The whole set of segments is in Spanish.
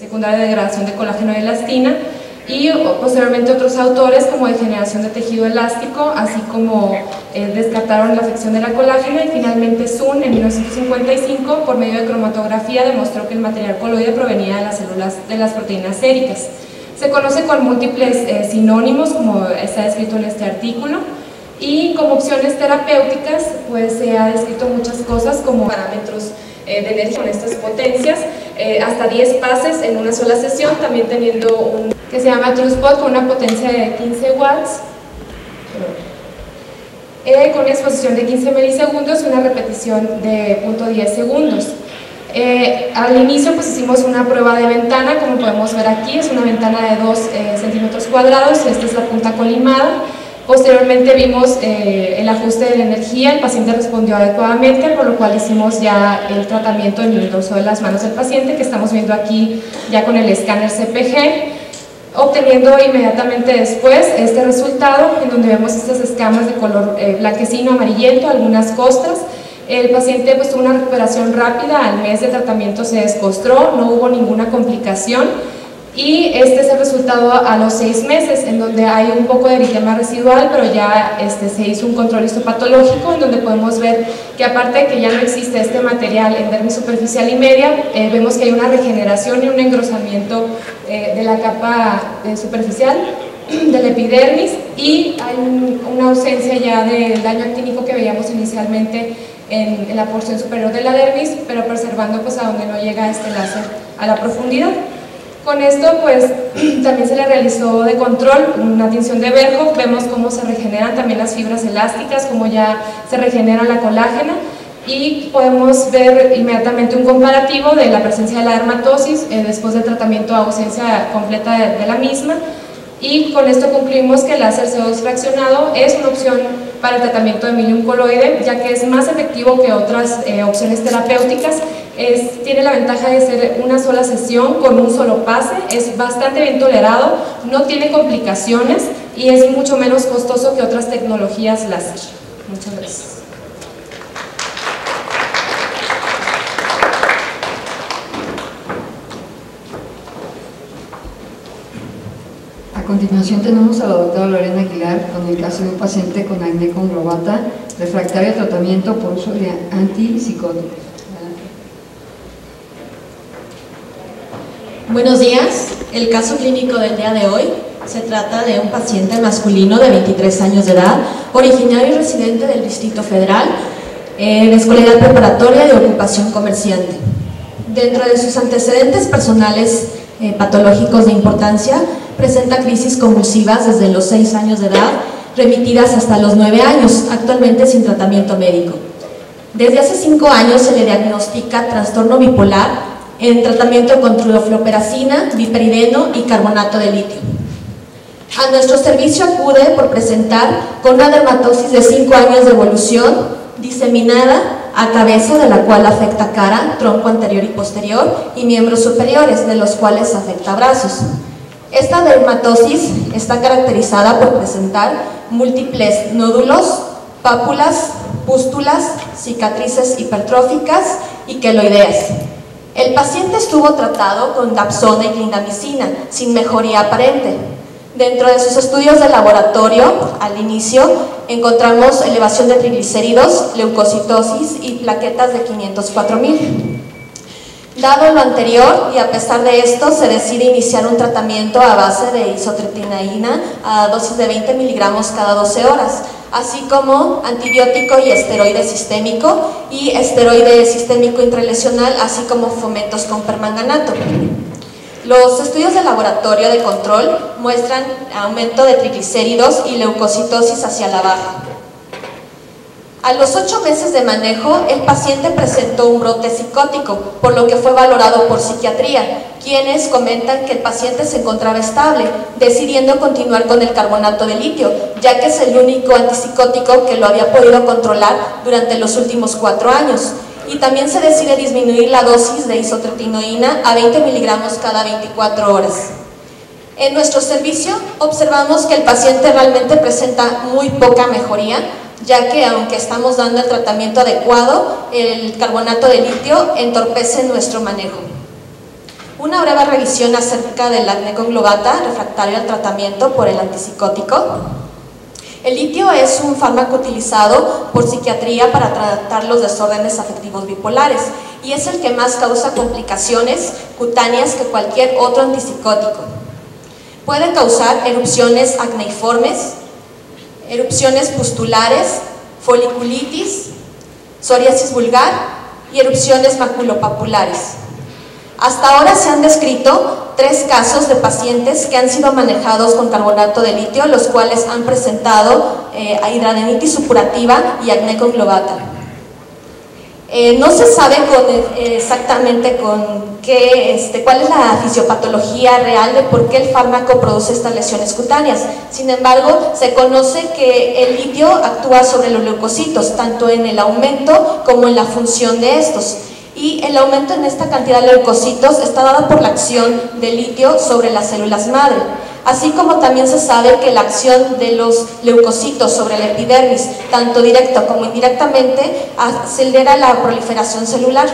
secundaria de degradación de colágeno y elastina, y posteriormente otros autores como degeneración de tejido elástico, así como descartaron la afección de la colágena, y finalmente Sun en 1955 por medio de cromatografía demostró que el material coloide provenía de las células de las proteínas séricas. Se conoce con múltiples sinónimos, como está descrito en este artículo, y como opciones terapéuticas pues se ha descrito muchas cosas como parámetros de energía con estas potencias, hasta 10 pases en una sola sesión, también teniendo un que se llama TrueSpot con una potencia de 15 watts, con una exposición de 15 milisegundos y una repetición de 0.10 segundos. Al inicio pues hicimos una prueba de ventana, como podemos ver aquí, es una ventana de 2 centímetros cuadrados, esta es la punta colimada. Posteriormente vimos el ajuste de la energía, el paciente respondió adecuadamente, por lo cual hicimos ya el tratamiento en el dorso de las manos del paciente, que estamos viendo aquí ya con el escáner CPG, obteniendo inmediatamente después este resultado, en donde vemos estas escamas de color blanquecino amarillento, algunas costras. El paciente pues tuvo una recuperación rápida, al mes de tratamiento se descostró, no hubo ninguna complicación. Y este es el resultado a los 6 meses, en donde hay un poco de eritema residual, pero ya se hizo un control histopatológico, en donde podemos ver que aparte de que ya no existe este material en dermis superficial y media, vemos que hay una regeneración y un engrosamiento de la capa superficial del epidermis, y hay una ausencia ya del daño actínico que veíamos inicialmente en la porción superior de la dermis, pero preservando pues a donde no llega este láser a la profundidad. Con esto pues también se le realizó de control una tinción de Verhoff, vemos cómo se regeneran también las fibras elásticas, cómo ya se regenera la colágena, y podemos ver inmediatamente un comparativo de la presencia de la dermatosis después del tratamiento a ausencia completa de la misma, y con esto concluimos que el láser CO2 fraccionado es una opción para el tratamiento de milium coloide, ya que es más efectivo que otras opciones terapéuticas. Tiene la ventaja de ser una sola sesión con un solo pase, es bastante bien tolerado, no tiene complicaciones y es mucho menos costoso que otras tecnologías láser. Muchas gracias. A continuación tenemos a la doctora Lorena Aguilar con el caso de un paciente con acné conglobata refractario a tratamiento por uso de antipsicóticos. Buenos días, el caso clínico del día de hoy se trata de un paciente masculino de 23 años de edad, originario y residente del Distrito Federal, de escolaridad preparatoria de ocupación comerciante. Dentro de sus antecedentes personales patológicos de importancia, presenta crisis convulsivas desde los 6 años de edad, remitidas hasta los 9 años, actualmente sin tratamiento médico. Desde hace 5 años se le diagnostica trastorno bipolar en tratamiento con trufloperacina, piperideno y carbonato de litio. A nuestro servicio acude por presentar con una dermatosis de 5 años de evolución, diseminada a cabeza, de la cual afecta cara, tronco anterior y posterior, y miembros superiores, de los cuales afecta brazos. Esta dermatosis está caracterizada por presentar múltiples nódulos, pápulas, pústulas, cicatrices hipertróficas y queloideas. El paciente estuvo tratado con dapsona y clindamicina, sin mejoría aparente. Dentro de sus estudios de laboratorio, al inicio, encontramos elevación de triglicéridos, leucocitosis y plaquetas de 504,000. Dado lo anterior, y a pesar de esto, se decide iniciar un tratamiento a base de isotretinoína a dosis de 20 miligramos cada 12 horas, así como antibiótico y esteroide sistémico intralesional, así como fomentos con permanganato. Los estudios de laboratorio de control muestran aumento de triglicéridos y leucocitosis hacia la baja. A los 8 meses de manejo, el paciente presentó un brote psicótico, por lo que fue valorado por psiquiatría, quienes comentan que el paciente se encontraba estable, decidiendo continuar con el carbonato de litio, ya que es el único antipsicótico que lo había podido controlar durante los últimos 4 años. Y también se decide disminuir la dosis de isotretinoína a 20 miligramos cada 24 horas. En nuestro servicio observamos que el paciente realmente presenta muy poca mejoría, ya que aunque estamos dando el tratamiento adecuado, el carbonato de litio entorpece nuestro manejo. Una breve revisión acerca del acné conglobata refractario al tratamiento por el antipsicótico. El litio es un fármaco utilizado por psiquiatría para tratar los desórdenes afectivos bipolares y es el que más causa complicaciones cutáneas que cualquier otro antipsicótico. Puede causar erupciones acneiformes, erupciones pustulares, foliculitis, psoriasis vulgar y erupciones maculopapulares. Hasta ahora se han descrito 3 casos de pacientes que han sido manejados con carbonato de litio, los cuales han presentado hidradenitis supurativa y acné conglobata. No se sabe exactamente cuál es la fisiopatología real de por qué el fármaco produce estas lesiones cutáneas. Sin embargo, se conoce que el litio actúa sobre los leucocitos, tanto en el aumento como en la función de estos. Y el aumento en esta cantidad de leucocitos está dada por la acción del litio sobre las células madre. Así como también se sabe que la acción de los leucocitos sobre la epidermis, tanto directo como indirectamente, acelera la proliferación celular.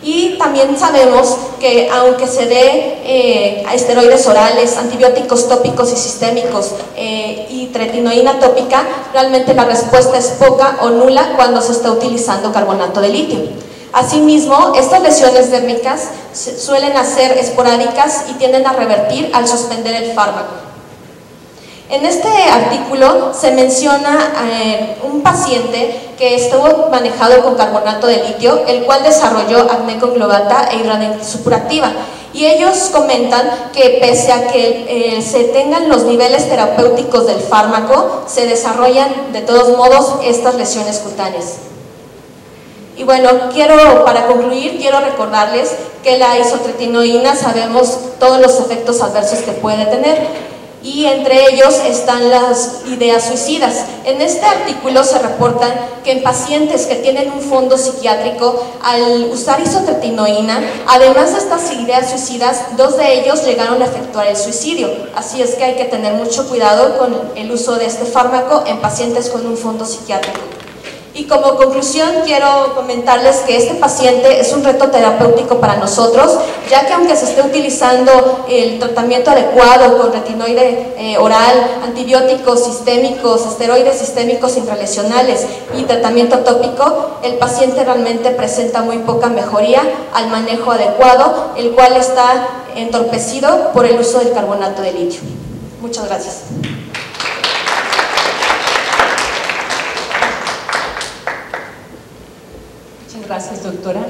Y también sabemos que aunque se dé esteroides orales, antibióticos tópicos y sistémicos y tretinoína tópica, realmente la respuesta es poca o nula cuando se está utilizando carbonato de litio. Asimismo, estas lesiones dérmicas suelen ser esporádicas y tienden a revertir al suspender el fármaco. En este artículo se menciona un paciente que estuvo manejado con carbonato de litio, el cual desarrolló acné conglobata e hidradenitis supurativa. Y ellos comentan que pese a que se tengan los niveles terapéuticos del fármaco, se desarrollan de todos modos estas lesiones cutáneas. Y bueno, para concluir, quiero recordarles que la isotretinoína sabemos todos los efectos adversos que puede tener. Y entre ellos están las ideas suicidas. En este artículo se reportan que en pacientes que tienen un fondo psiquiátrico, al usar isotretinoína, además de estas ideas suicidas, 2 de ellos llegaron a efectuar el suicidio. Así es que hay que tener mucho cuidado con el uso de este fármaco en pacientes con un fondo psiquiátrico. Y como conclusión quiero comentarles que este paciente es un reto terapéutico para nosotros, ya que aunque se esté utilizando el tratamiento adecuado con retinoide oral, antibióticos sistémicos, esteroides sistémicos intralesionales y tratamiento tópico, el paciente realmente presenta muy poca mejoría al manejo adecuado, el cual está entorpecido por el uso del carbonato de litio. Muchas gracias. Gracias, doctora.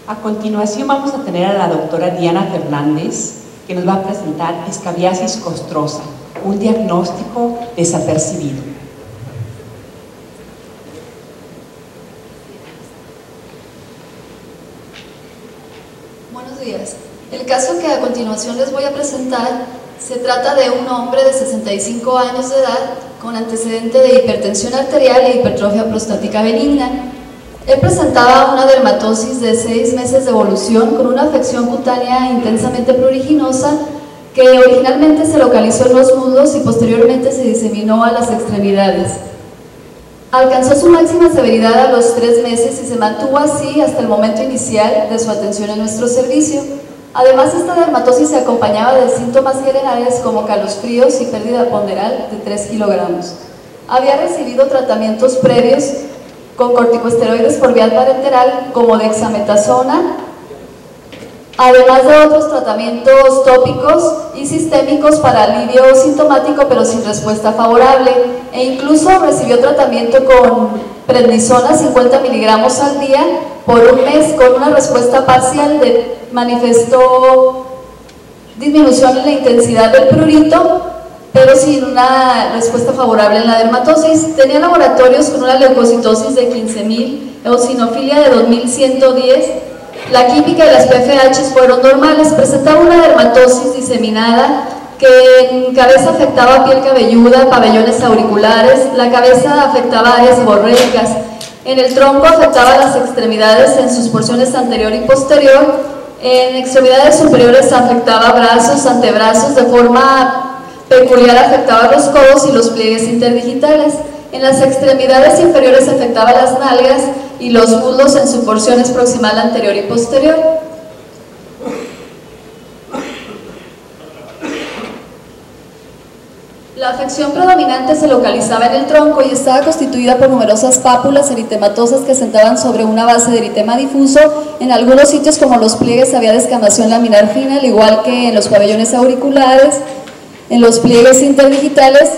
A continuación vamos a tener a la doctora Diana Fernández, que nos va a presentar escabiasis costrosa, un diagnóstico desapercibido. Buenos días. El caso que a continuación les voy a presentar se trata de un hombre de 65 años de edad con antecedente de hipertensión arterial e hipertrofia prostática benigna. Él presentaba una dermatosis de 6 meses de evolución con una afección cutánea intensamente pruriginosa que originalmente se localizó en los muslos y posteriormente se diseminó a las extremidades. Alcanzó su máxima severidad a los 3 meses y se mantuvo así hasta el momento inicial de su atención en nuestro servicio. Además, esta dermatosis se acompañaba de síntomas generales como calosfríos y pérdida ponderal de 3 kilogramos. Había recibido tratamientos previos con corticosteroides por vía parenteral como dexametasona, además de otros tratamientos tópicos y sistémicos para alivio sintomático pero sin respuesta favorable, e incluso recibió tratamiento con prednisona 50 miligramos al día por un mes con una respuesta parcial. Manifestó disminución en la intensidad del prurito, pero sin una respuesta favorable en la dermatosis. Tenía laboratorios con una leucocitosis de 15.000, eosinofilia de 2.110, la química y las PFH fueron normales. Presentaba una dermatosis diseminada que en cabeza afectaba piel cabelluda, pabellones auriculares, la cabeza afectaba áreas seborréicas, en el tronco afectaba las extremidades en sus porciones anterior y posterior, en extremidades superiores afectaba brazos, antebrazos, de forma peculiar afectaba los codos y los pliegues interdigitales. En las extremidades inferiores afectaba las nalgas y los muslos en su porción proximal anterior y posterior. La afección predominante se localizaba en el tronco y estaba constituida por numerosas pápulas eritematosas que sentaban sobre una base de eritema difuso. En algunos sitios, como los pliegues, había descamación laminar fina, al igual que en los pabellones auriculares, en los pliegues interdigitales.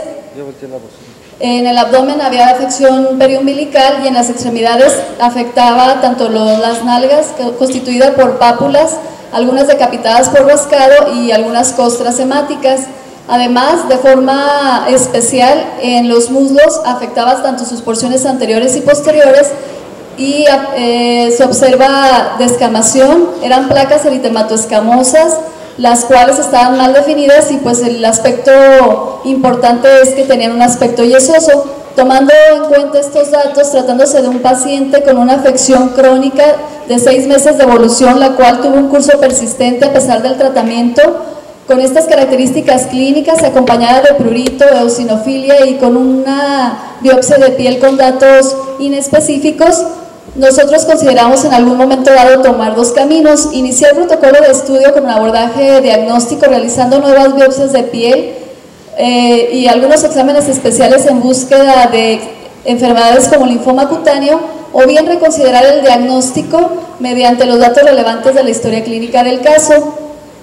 En el abdomen había afección periumbilical y en las extremidades afectaba tanto las nalgas, constituida por pápulas, algunas decapitadas por rascado y algunas costras hemáticas. Además, de forma especial, en los muslos afectaba tanto sus porciones anteriores y posteriores y se observa descamación, eran placas eritematoescamosas, las cuales estaban mal definidas y pues el aspecto importante es que tenían un aspecto yesoso. Tomando en cuenta estos datos, tratándose de un paciente con una afección crónica de 6 meses de evolución, la cual tuvo un curso persistente a pesar del tratamiento, con estas características clínicas, acompañada de prurito, eosinofilia y con una biopsia de piel con datos inespecíficos, nosotros consideramos en algún momento dado tomar 2 caminos: iniciar protocolo de estudio con un abordaje diagnóstico realizando nuevas biopsias de piel y algunos exámenes especiales en búsqueda de enfermedades como linfoma cutáneo, o bien reconsiderar el diagnóstico mediante los datos relevantes de la historia clínica del caso.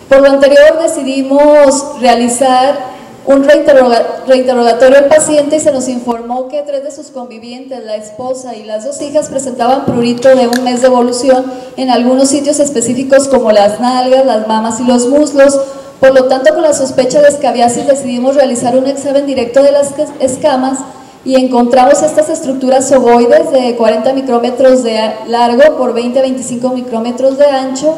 Por lo anterior, decidimos realizar un reinterrogatorio al paciente y se nos informó que 3 de sus convivientes, la esposa y las 2 hijas, presentaban prurito de 1 mes de evolución en algunos sitios específicos como las nalgas, las mamas y los muslos. Por lo tanto, con la sospecha de escabiasis decidimos realizar un examen directo de las escamas y encontramos estas estructuras ovoides de 40 micrómetros de largo por 20 a 25 micrómetros de ancho,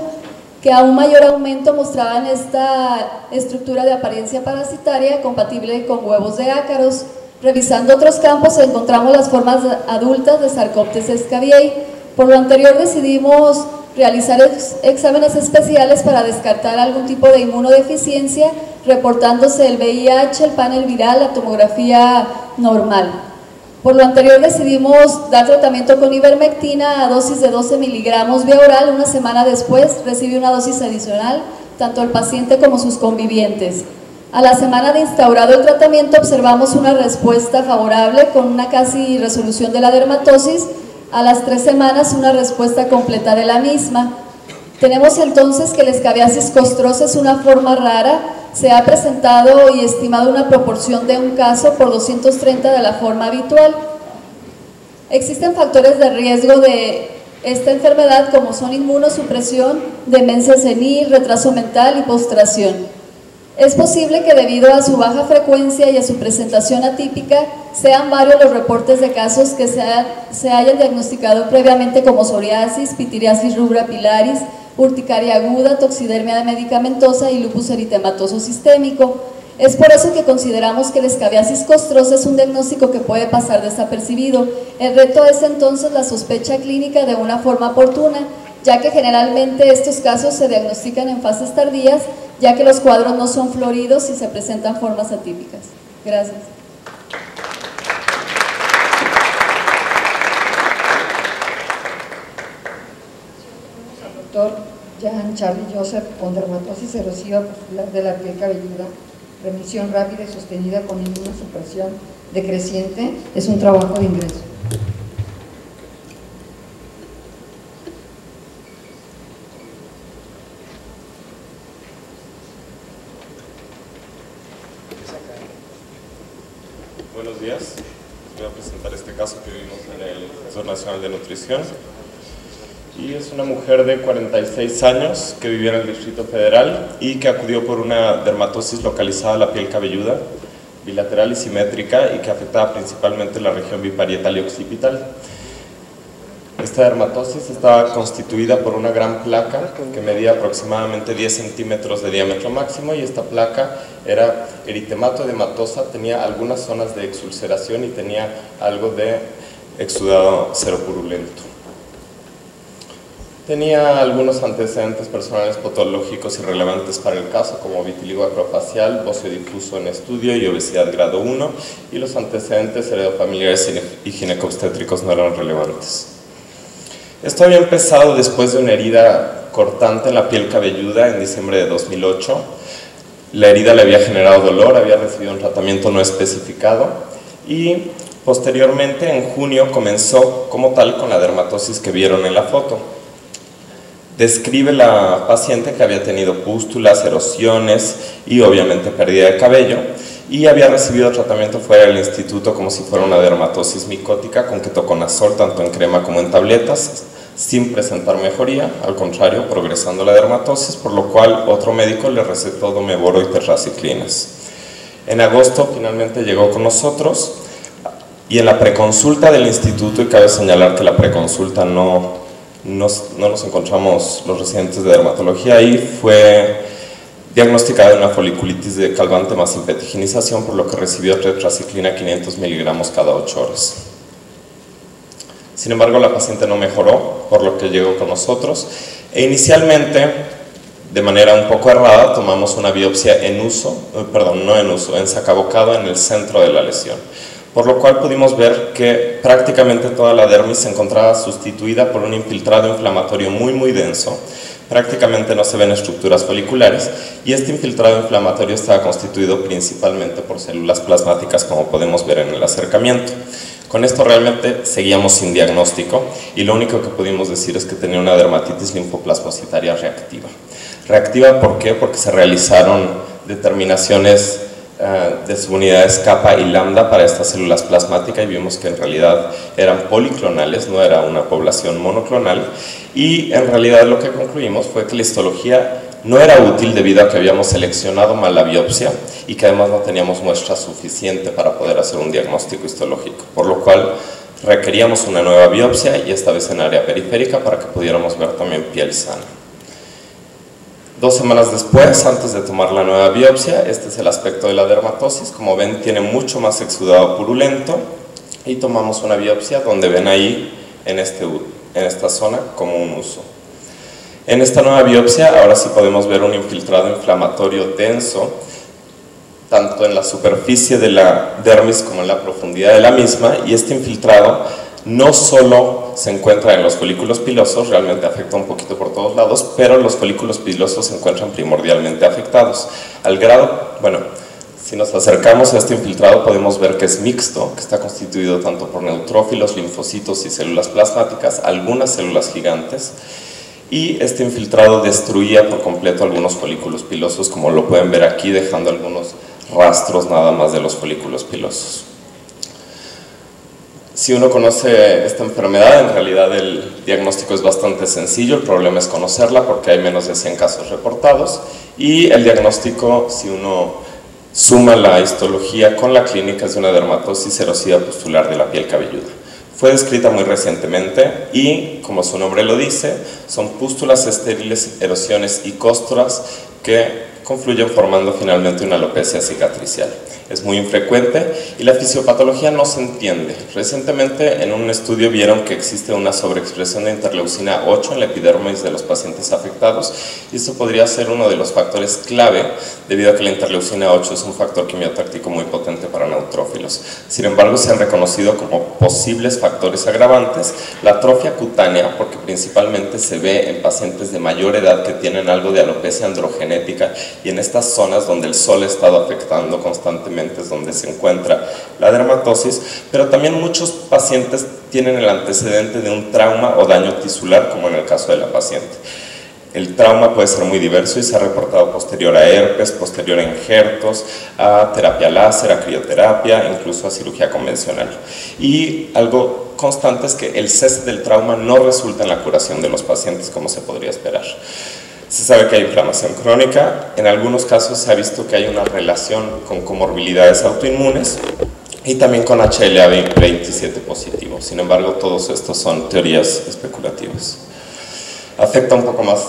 que a un mayor aumento mostraban esta estructura de apariencia parasitaria compatible con huevos de ácaros. Revisando otros campos encontramos las formas adultas de Sarcoptes scabiei. Por lo anterior decidimos realizar exámenes especiales para descartar algún tipo de inmunodeficiencia, reportándose el VIH, el panel viral, la tomografía normal. Por lo anterior decidimos dar tratamiento con ivermectina a dosis de 12 miligramos vía oral. Una semana después recibió una dosis adicional, tanto el paciente como sus convivientes. A la semana de instaurado el tratamiento observamos una respuesta favorable con una casi resolución de la dermatosis. A las 3 semanas una respuesta completa de la misma. Tenemos entonces que la escabiasis costrosa es una forma rara. Se ha presentado y estimado una proporción de 1 caso por 230 de la forma habitual. Existen factores de riesgo de esta enfermedad como son inmunosupresión, demencia senil, retraso mental y postración. Es posible que debido a su baja frecuencia y a su presentación atípica, sean varios los reportes de casos que se hayan diagnosticado previamente como psoriasis, pitiriasis rubra pilaris, urticaria aguda, toxidermia medicamentosa y lupus eritematoso sistémico. Es por eso que consideramos que la escabiasis costrosa es un diagnóstico que puede pasar desapercibido. El reto es entonces la sospecha clínica de una forma oportuna, ya que generalmente estos casos se diagnostican en fases tardías, ya que los cuadros no son floridos y se presentan formas atípicas. Gracias. Doctor Jan Charlie Joseph, con dermatosis erosiva pustular de la piel cabelluda, remisión rápida y sostenida con inmunosupresión decreciente, es un trabajo de ingreso. Buenos días, les voy a presentar este caso que vimos en el Instituto Nacional de Nutrición. Y es una mujer de 46 años que vivía en el Distrito Federal y que acudió por una dermatosis localizada a la piel cabelluda, bilateral y simétrica, y que afectaba principalmente la región biparietal y occipital. Esta dermatosis estaba constituida por una gran placa que medía aproximadamente 10 centímetros de diámetro máximo, y esta placa era eritemato-edematosa, tenía algunas zonas de exulceración y tenía algo de exudado seropurulento. Tenía algunos antecedentes personales patológicos irrelevantes para el caso, como vitiligo acrofacial, bocio difuso en estudio y obesidad grado 1, y los antecedentes heredofamiliares y ginecobstétricos no eran relevantes. Esto había empezado después de una herida cortante en la piel cabelluda en diciembre de 2008. La herida le había generado dolor, había recibido un tratamiento no especificado y posteriormente en junio comenzó como tal con la dermatosis que vieron en la foto. Describe la paciente que había tenido pústulas, erosiones y obviamente pérdida de cabello y había recibido tratamiento fuera del instituto como si fuera una dermatosis micótica con ketoconazol tanto en crema como en tabletas, sin presentar mejoría, al contrario, progresando la dermatosis, por lo cual otro médico le recetó domeboro y terraciclinas. En agosto finalmente llegó con nosotros y en la preconsulta del instituto, y cabe señalar que la preconsulta no nos encontramos los residentes de dermatología ahí, fue diagnosticada de una foliculitis de calvante más impetigenización, por lo que recibió tetraciclina 500 miligramos cada 8 horas. Sin embargo, la paciente no mejoró, por lo que llegó con nosotros, e inicialmente, de manera un poco errada, tomamos una biopsia en sacabocado en el centro de la lesión, por lo cual pudimos ver que prácticamente toda la dermis se encontraba sustituida por un infiltrado inflamatorio muy denso. Prácticamente no se ven estructuras foliculares y este infiltrado inflamatorio estaba constituido principalmente por células plasmáticas, como podemos ver en el acercamiento. Con esto realmente seguíamos sin diagnóstico y lo único que pudimos decir es que tenía una dermatitis linfoplasmocitaria reactiva. ¿Reactiva por qué? Porque se realizaron determinaciones de subunidades kappa y lambda para estas células plasmáticas y vimos que en realidad eran policlonales, no era una población monoclonal, y en realidad lo que concluimos fue que la histología no era útil debido a que habíamos seleccionado mal la biopsia y que además no teníamos muestra suficiente para poder hacer un diagnóstico histológico, por lo cual requeríamos una nueva biopsia y esta vez en área periférica para que pudiéramos ver también piel sana. 2 semanas después, antes de tomar la nueva biopsia, este es el aspecto de la dermatosis. Como ven, tiene mucho más exudado purulento y tomamos una biopsia donde ven ahí en esta zona como un uso. En esta nueva biopsia ahora sí podemos ver un infiltrado inflamatorio denso, tanto en la superficie de la dermis como en la profundidad de la misma, y este infiltrado no solo se encuentra en los folículos pilosos, realmente afecta un poquito por todos lados, pero los folículos pilosos se encuentran primordialmente afectados. Al grado, bueno, si nos acercamos a este infiltrado podemos ver que es mixto, que está constituido tanto por neutrófilos, linfocitos y células plasmáticas, algunas células gigantes, y este infiltrado destruía por completo algunos folículos pilosos, como lo pueden ver aquí, dejando algunos rastros nada más de los folículos pilosos. Si uno conoce esta enfermedad, en realidad el diagnóstico es bastante sencillo, el problema es conocerla porque hay menos de 100 casos reportados, y el diagnóstico, si uno suma la histología con la clínica, es de una dermatosis erosiva pustular de la piel cabelluda. Fue descrita muy recientemente y, como su nombre lo dice, son pústulas estériles, erosiones y costras que confluyen formando finalmente una alopecia cicatricial. Es muy infrecuente y la fisiopatología no se entiende. Recientemente en un estudio vieron que existe una sobreexpresión de interleucina 8 en la epidermis de los pacientes afectados y esto podría ser uno de los factores clave debido a que la interleucina 8 es un factor quimiotáctico muy potente para neutrófilos. Sin embargo, se han reconocido como posibles factores agravantes la atrofia cutánea, porque principalmente se ve en pacientes de mayor edad que tienen algo de alopecia androgenética, y en estas zonas donde el sol ha estado afectando constantemente es donde se encuentra la dermatosis, pero también muchos pacientes tienen el antecedente de un trauma o daño tisular, como en el caso de la paciente. El trauma puede ser muy diverso y se ha reportado posterior a herpes, posterior a injertos, a terapia láser, a crioterapia, incluso a cirugía convencional. Y algo constante es que el cese del trauma no resulta en la curación de los pacientes como se podría esperar. Se sabe que hay inflamación crónica, en algunos casos se ha visto que hay una relación con comorbilidades autoinmunes y también con HLA-27 positivo. Sin embargo, todos estos son teorías especulativas. Afecta un poco más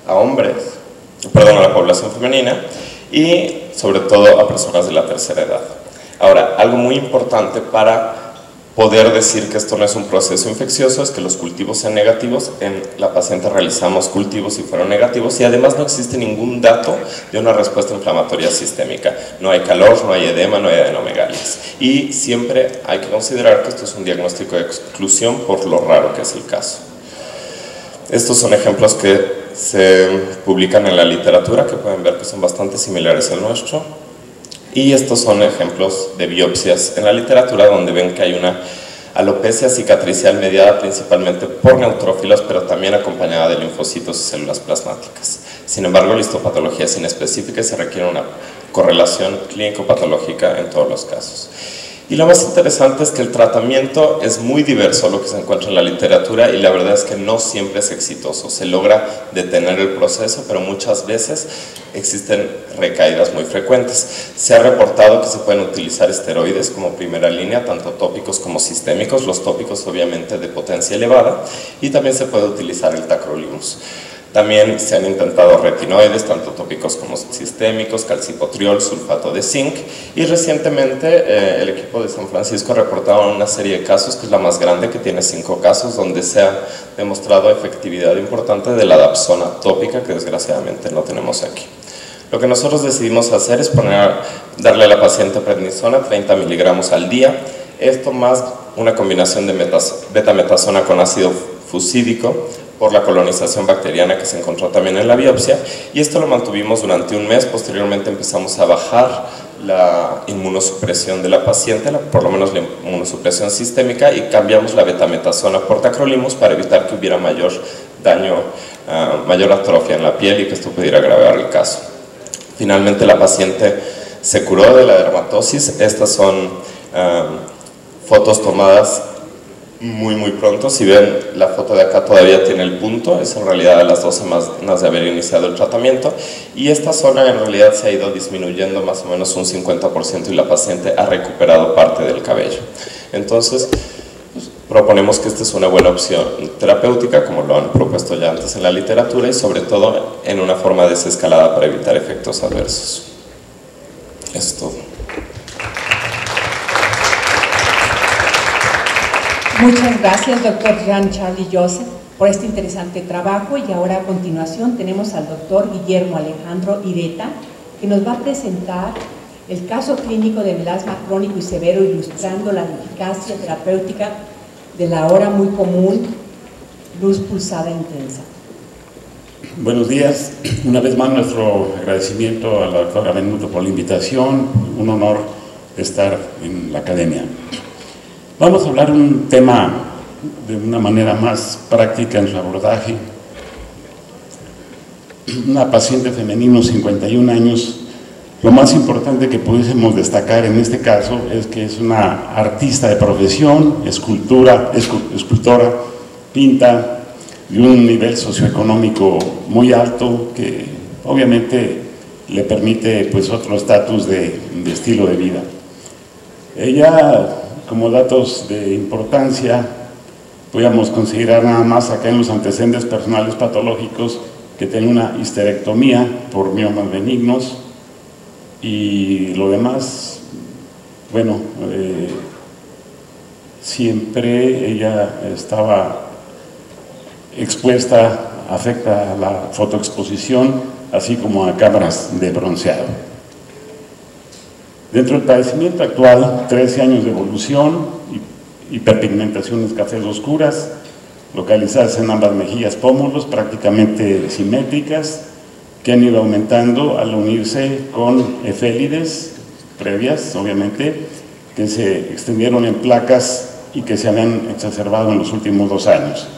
a a la población femenina y sobre todo a personas de la tercera edad. Ahora, algo muy importante para poder decir que esto no es un proceso infeccioso es que los cultivos sean negativos. En la paciente realizamos cultivos y fueron negativos, y además no existe ningún dato de una respuesta inflamatoria sistémica. No hay calor, no hay edema, no hay adenomegalias. Y siempre hay que considerar que esto es un diagnóstico de exclusión por lo raro que es el caso. Estos son ejemplos que se publican en la literatura, que pueden ver que son bastante similares al nuestro. Y estos son ejemplos de biopsias en la literatura, donde ven que hay una alopecia cicatricial mediada principalmente por neutrófilos, pero también acompañada de linfocitos y células plasmáticas. Sin embargo, la histopatología es inespecífica y se requiere una correlación clínico-patológica en todos los casos. Y lo más interesante es que el tratamiento es muy diverso, lo que se encuentra en la literatura, y la verdad es que no siempre es exitoso. Se logra detener el proceso, pero muchas veces existen recaídas muy frecuentes. Se ha reportado que se pueden utilizar esteroides como primera línea, tanto tópicos como sistémicos, los tópicos obviamente de potencia elevada, y también se puede utilizar el tacrolimus. También se han intentado retinoides, tanto tópicos como sistémicos, calcipotriol, sulfato de zinc, y recientemente el equipo de San Francisco ha reportado una serie de casos, que es la más grande, que tiene 5 casos, donde se ha demostrado efectividad importante de la dapsona tópica, que desgraciadamente no tenemos aquí. Lo que nosotros decidimos hacer es darle a la paciente prednisona 30 miligramos al día, esto más una combinación de betametasona con ácido fusídico, por la colonización bacteriana que se encontró también en la biopsia, y esto lo mantuvimos durante un mes. Posteriormente empezamos a bajar la inmunosupresión de la paciente, por lo menos la inmunosupresión sistémica, y cambiamos la betametasona por tacrolimus para evitar que hubiera mayor daño, mayor atrofia en la piel, y que esto pudiera agravar el caso. Finalmente la paciente se curó de la dermatosis. Estas son fotos tomadas muy pronto. Si ven, la foto de acá todavía tiene el punto, es en realidad a las 2 semanas de haber iniciado el tratamiento, y esta zona en realidad se ha ido disminuyendo más o menos un 50%, y la paciente ha recuperado parte del cabello. Entonces, pues, proponemos que esta es una buena opción terapéutica, como lo han propuesto ya antes en la literatura, y sobre todo en una forma desescalada para evitar efectos adversos. Eso es todo. Muchas gracias, doctor Jean-Charles Joseph, por este interesante trabajo. Y ahora a continuación tenemos al doctor Guillermo Alejandro Ireta, que nos va a presentar el caso clínico de melasma crónico y severo, ilustrando la eficacia terapéutica de la ahora muy común luz pulsada intensa. Buenos días. Una vez más nuestro agradecimiento a la doctora Benuto por la invitación. Un honor estar en la academia. Vamos a hablar un tema de una manera más práctica en su abordaje. Una paciente femenina, 51 años. Lo más importante que pudiésemos destacar en este caso es que es una artista de profesión, escultora, pinta, de un nivel socioeconómico muy alto, que obviamente le permite pues otro estatus de estilo de vida. Ella, como datos de importancia, podríamos considerar nada más acá en los antecedentes personales patológicos que tiene una histerectomía por miomas benignos, y lo demás, bueno, siempre ella estaba expuesta, afecta a la fotoexposición, así como a cámaras de bronceado. Dentro del padecimiento actual, 13 años de evolución, hiperpigmentaciones cafés oscuras, localizadas en ambas mejillas, pómulos, prácticamente simétricas, que han ido aumentando al unirse con efélides previas, obviamente, que se extendieron en placas y que se habían exacerbado en los últimos 2 años.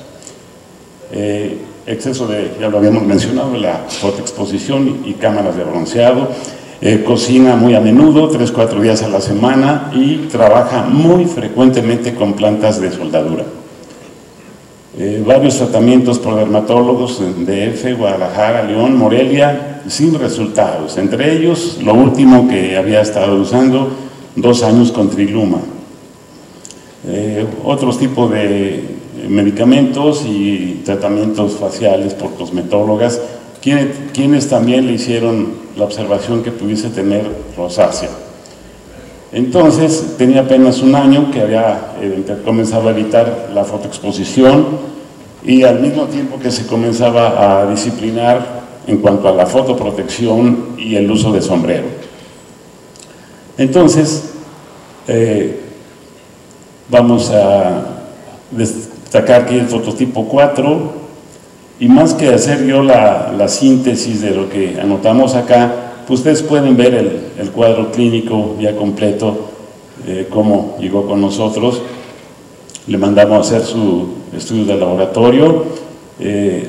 Exceso de, ya lo habíamos mencionado, la fotoexposición y cámaras de bronceado. Cocina muy a menudo, 3-4 días a la semana, y trabaja muy frecuentemente con plantas de soldadura. Varios tratamientos por dermatólogos en DF, Guadalajara, León, Morelia, sin resultados. Entre ellos, lo último que había estado usando, 2 años con triluma. Otros tipos de medicamentos y tratamientos faciales por cosmetólogas, quienes también le hicieron la observación que pudiese tener rosácea. Entonces tenía apenas un año que había comenzado a evitar la fotoexposición y al mismo tiempo que se comenzaba a disciplinar en cuanto a la fotoprotección y el uso de sombrero. Entonces, vamos a destacar que el fototipo 4, y más que hacer yo la síntesis de lo que anotamos acá, pues ustedes pueden ver el cuadro clínico ya completo, cómo llegó con nosotros. Le mandamos a hacer su estudio de laboratorio,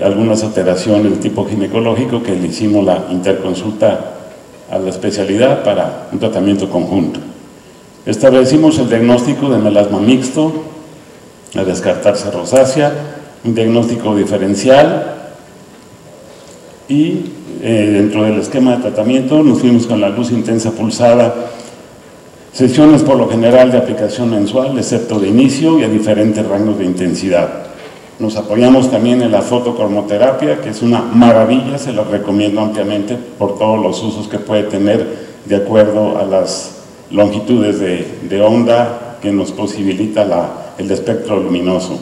algunas alteraciones de tipo ginecológico que le hicimos la interconsulta a la especialidad para un tratamiento conjunto. Establecimos el diagnóstico de melasma mixto, a descartarse rosácea, un diagnóstico diferencial y dentro del esquema de tratamiento nos fuimos con la luz intensa pulsada, sesiones por lo general de aplicación mensual, excepto de inicio y a diferentes rangos de intensidad. Nos apoyamos también en la fotocromoterapia, que es una maravilla, se la recomiendo ampliamente por todos los usos que puede tener de acuerdo a las longitudes de onda que nos posibilita el espectro luminoso.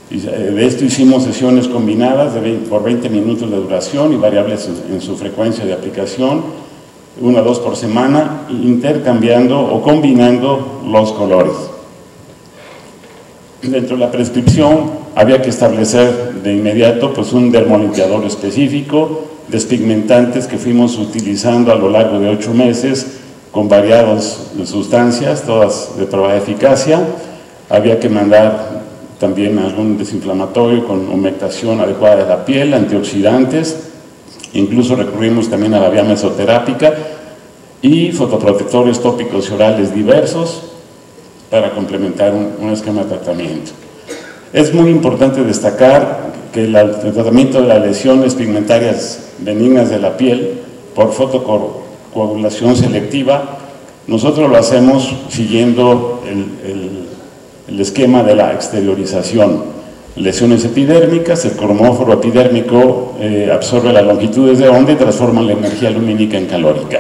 Y de esto hicimos sesiones combinadas por 20 minutos de duración y variables en su frecuencia de aplicación, 1 a 2 por semana, intercambiando o combinando los colores. Dentro de la prescripción había que establecer de inmediato pues un dermolimpiador específico, despigmentantes que fuimos utilizando a lo largo de 8 meses con variadas sustancias, todas de probada eficacia. Había que mandar también algún desinflamatorio con humectación adecuada de la piel, antioxidantes, incluso recurrimos también a la vía mesoterápica y fotoprotectores tópicos y orales diversos para complementar un esquema de tratamiento. Es muy importante destacar que el tratamiento de las lesiones pigmentarias benignas de la piel por fotocoagulación selectiva, nosotros lo hacemos siguiendo el esquema de la exteriorización. Lesiones epidérmicas, el cromóforo epidérmico absorbe las longitudes de onda y transforma la energía lumínica en calórica.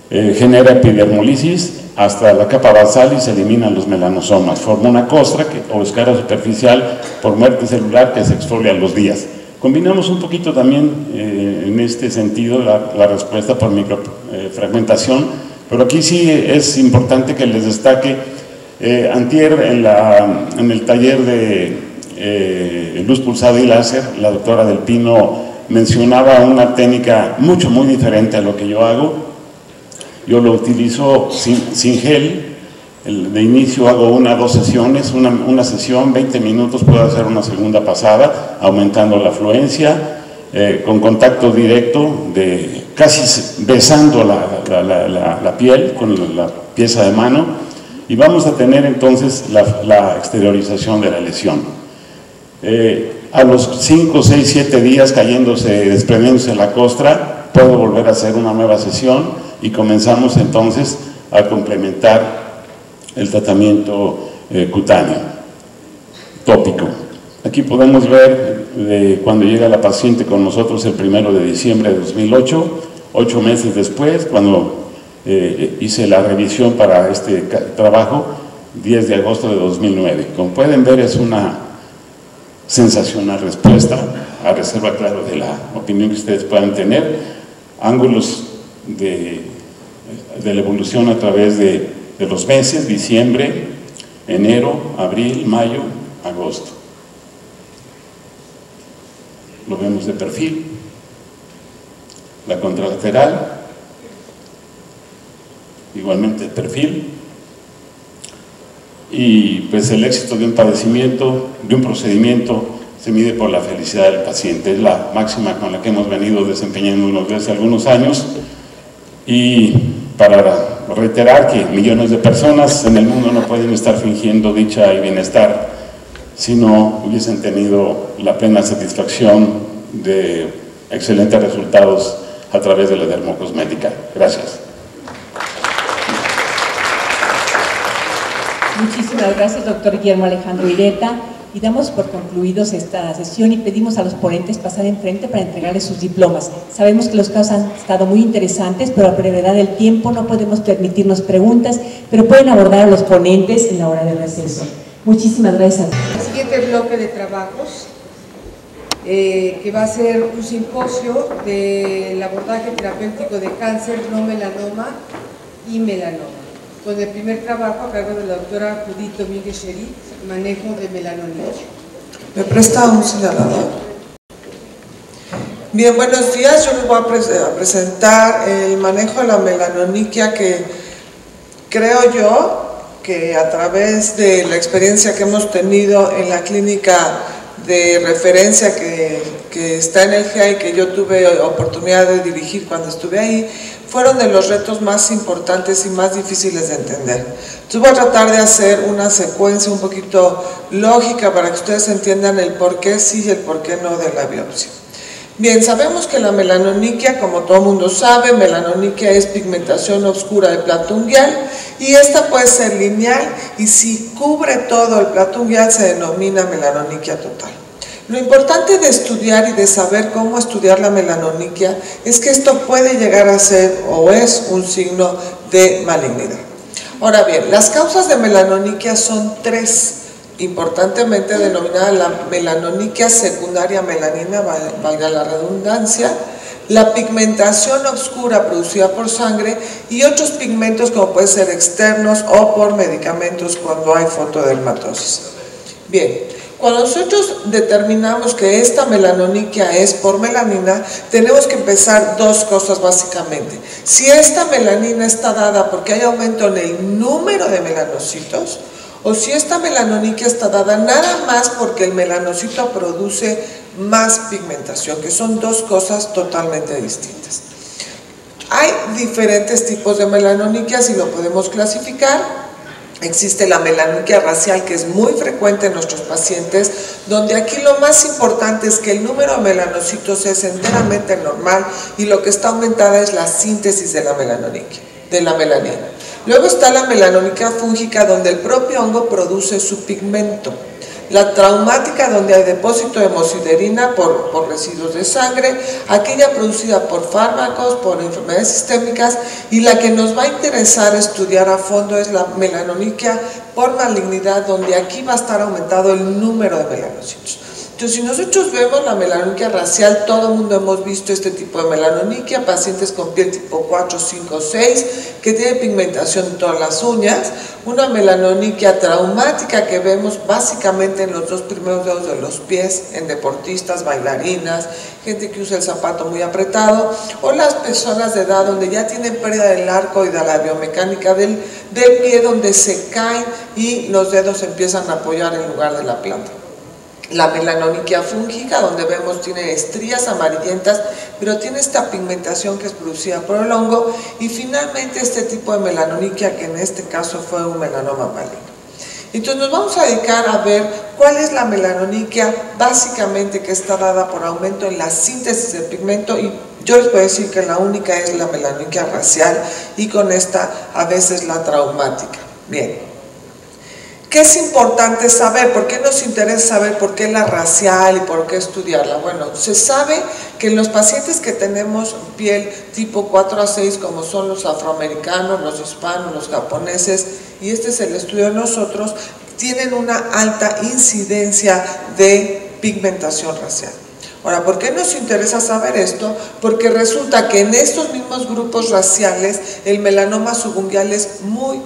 Genera epidermolisis hasta la capa basal y se eliminan los melanosomas. Forma una costra o escara superficial por muerte celular que se exfolia a los días. Combinamos un poquito también en este sentido la respuesta por microfragmentación, pero aquí sí es importante que les destaque. Antier en el taller de luz pulsada y láser, la doctora Del Pino mencionaba una técnica muy diferente a lo que yo hago. Yo lo utilizo sin gel. De inicio hago 1 a 2 sesiones, una sesión, 20 minutos, puedo hacer una segunda pasada, aumentando la afluencia, con contacto directo, casi besando la piel con la pieza de mano, y vamos a tener entonces la exteriorización de la lesión. A los 5, 6, 7 días desprendiéndose la costra, puedo volver a hacer una nueva sesión y comenzamos entonces a complementar el tratamiento cutáneo, tópico. Aquí podemos ver cuando llega la paciente con nosotros el 1 de diciembre de 2008, 8 meses después, cuando hice la revisión para este trabajo, 10 de agosto de 2009. Como pueden ver, es una sensacional respuesta, a reserva, claro, de la opinión que ustedes puedan tener, ángulos de la evolución a través de los meses, diciembre, enero, abril, mayo, agosto. Lo vemos de perfil, la contralateral, igualmente el perfil, y pues el éxito de un padecimiento, de un procedimiento, se mide por la felicidad del paciente. Es la máxima con la que hemos venido desempeñándonos desde algunos años, y para reiterar que millones de personas en el mundo no pueden estar fingiendo dicha y bienestar si no hubiesen tenido la plena satisfacción de excelentes resultados a través de la dermocosmética. Gracias. Muchísimas gracias, doctor Guillermo Alejandro Ireta. y damos por concluidos esta sesión y pedimos a los ponentes pasar enfrente para entregarles sus diplomas. Sabemos que los casos han estado muy interesantes, pero a brevedad del tiempo no podemos permitirnos preguntas, pero pueden abordar a los ponentes en la hora de receso. Muchísimas gracias. El siguiente bloque de trabajos, que va a ser un simposio del abordaje terapéutico de cáncer, no melanoma y melanoma, con el primer trabajo a cargo de la doctora Judith Domínguez Cherit, manejo de melanoniquia. ¿Me presta un señalador? Bien, buenos días. Yo les voy a presentar el manejo de la melanoniquia, que creo yo que a través de la experiencia que hemos tenido en la clínica de referencia que está en el GEA y que yo tuve oportunidad de dirigir cuando estuve ahí, fueron de los retos más importantes y más difíciles de entender. Entonces voy a tratar de hacer una secuencia un poquito lógica para que ustedes entiendan el por qué sí y el por qué no de la biopsia. Bien, sabemos que la melanoniquia, como todo el mundo sabe, melanoniquia es pigmentación oscura del plato unguial, y esta puede ser lineal, y si cubre todo el plato unguial se denomina melanoniquia total. Lo importante de estudiar y de saber cómo estudiar la melanoniquia es que esto puede llegar a ser o es un signo de malignidad. Ahora bien, las causas de melanoniquia son tres, importantemente denominada la melanoniquia secundaria melanina, valga la redundancia, la pigmentación oscura producida por sangre y otros pigmentos como pueden ser externos o por medicamentos cuando hay fotodermatosis. Bien, cuando nosotros determinamos que esta melanoniquia es por melanina, tenemos que empezar dos cosas básicamente. Si esta melanina está dada porque hay aumento en el número de melanocitos, o si esta melanoniquia está dada nada más porque el melanocito produce más pigmentación, que son dos cosas totalmente distintas. Hay diferentes tipos de melanoniquias y lo podemos clasificar. Existe la melanoniquia racial, que es muy frecuente en nuestros pacientes, donde aquí lo más importante es que el número de melanocitos es enteramente normal y lo que está aumentada es la síntesis de la melanoniquia, de la melanina. Luego está la melanoniquia fúngica, donde el propio hongo produce su pigmento. La traumática, donde hay depósito de hemosiderina por residuos de sangre, aquella producida por fármacos, por enfermedades sistémicas, y la que nos va a interesar estudiar a fondo es la melanoniquia por malignidad, donde aquí va a estar aumentado el número de melanocitos. Entonces, si nosotros vemos la melanoniquia racial, todo el mundo hemos visto este tipo de melanoniquia, pacientes con piel tipo 4, 5, 6, que tiene pigmentación en todas las uñas, una melanoniquia traumática que vemos básicamente en los dos primeros dedos de los pies, en deportistas, bailarinas, gente que usa el zapato muy apretado, o las personas de edad donde ya tienen pérdida del arco y de la biomecánica del pie, donde se caen y los dedos empiezan a apoyar en lugar de la planta. La melanoniquia fúngica, donde vemos tiene estrías amarillentas, pero tiene esta pigmentación que es producida por el hongo, y finalmente este tipo de melanoniquia, que en este caso fue un melanoma maligno. Entonces nos vamos a dedicar a ver cuál es la melanoniquia básicamente que está dada por aumento en la síntesis del pigmento, y yo les puedo decir que la única es la melanoniquia racial, y con esta a veces la traumática. Bien. ¿Qué es importante saber? ¿Por qué nos interesa saber por qué la racial y por qué estudiarla? Bueno, se sabe que en los pacientes que tenemos piel tipo 4 a 6, como son los afroamericanos, los hispanos, los japoneses, y este es el estudio de nosotros, tienen una alta incidencia de pigmentación racial. Ahora, ¿por qué nos interesa saber esto? Porque resulta que en estos mismos grupos raciales el melanoma subunguial es muy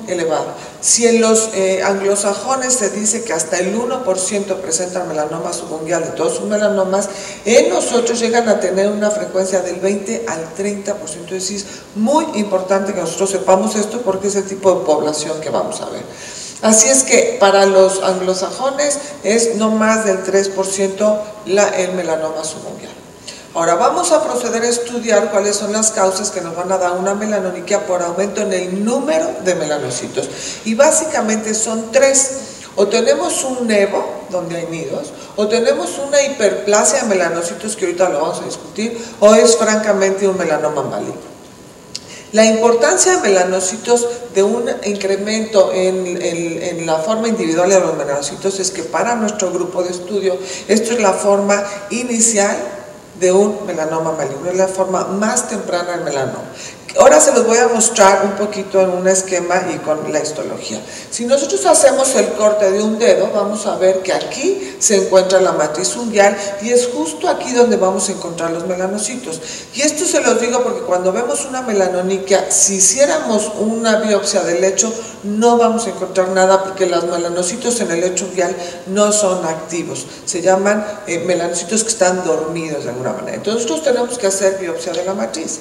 elevado. Si en los anglosajones se dice que hasta el 1% presentan melanoma subunguial de todos sus melanomas, en nosotros llegan a tener una frecuencia del 20 al 30%. Es decir, muy importante que nosotros sepamos esto porque es el tipo de población que vamos a ver. Así es que para los anglosajones es no más del 3% el melanoma subunguial. Ahora vamos a proceder a estudiar cuáles son las causas que nos van a dar una melanoniquia por aumento en el número de melanocitos. Y básicamente son tres. O tenemos un nevo, donde hay nidos, o tenemos una hiperplasia de melanocitos, que ahorita lo vamos a discutir, o es francamente un melanoma maligno. La importancia de melanocitos, de un incremento en la forma individual de los melanocitos, es que para nuestro grupo de estudio, esto es la forma inicial de un melanoma maligno, es la forma más temprana del melanoma. Ahora se los voy a mostrar un poquito en un esquema y con la histología. Si nosotros hacemos el corte de un dedo, vamos a ver que aquí se encuentra la matriz unguial y es justo aquí donde vamos a encontrar los melanocitos. Y esto se los digo porque cuando vemos una melanoniquia, si hiciéramos una biopsia del lecho, no vamos a encontrar nada porque los melanocitos en el lecho unguial no son activos. Se llaman melanocitos que están dormidos de alguna manera. Entonces nosotros tenemos que hacer biopsia de la matriz.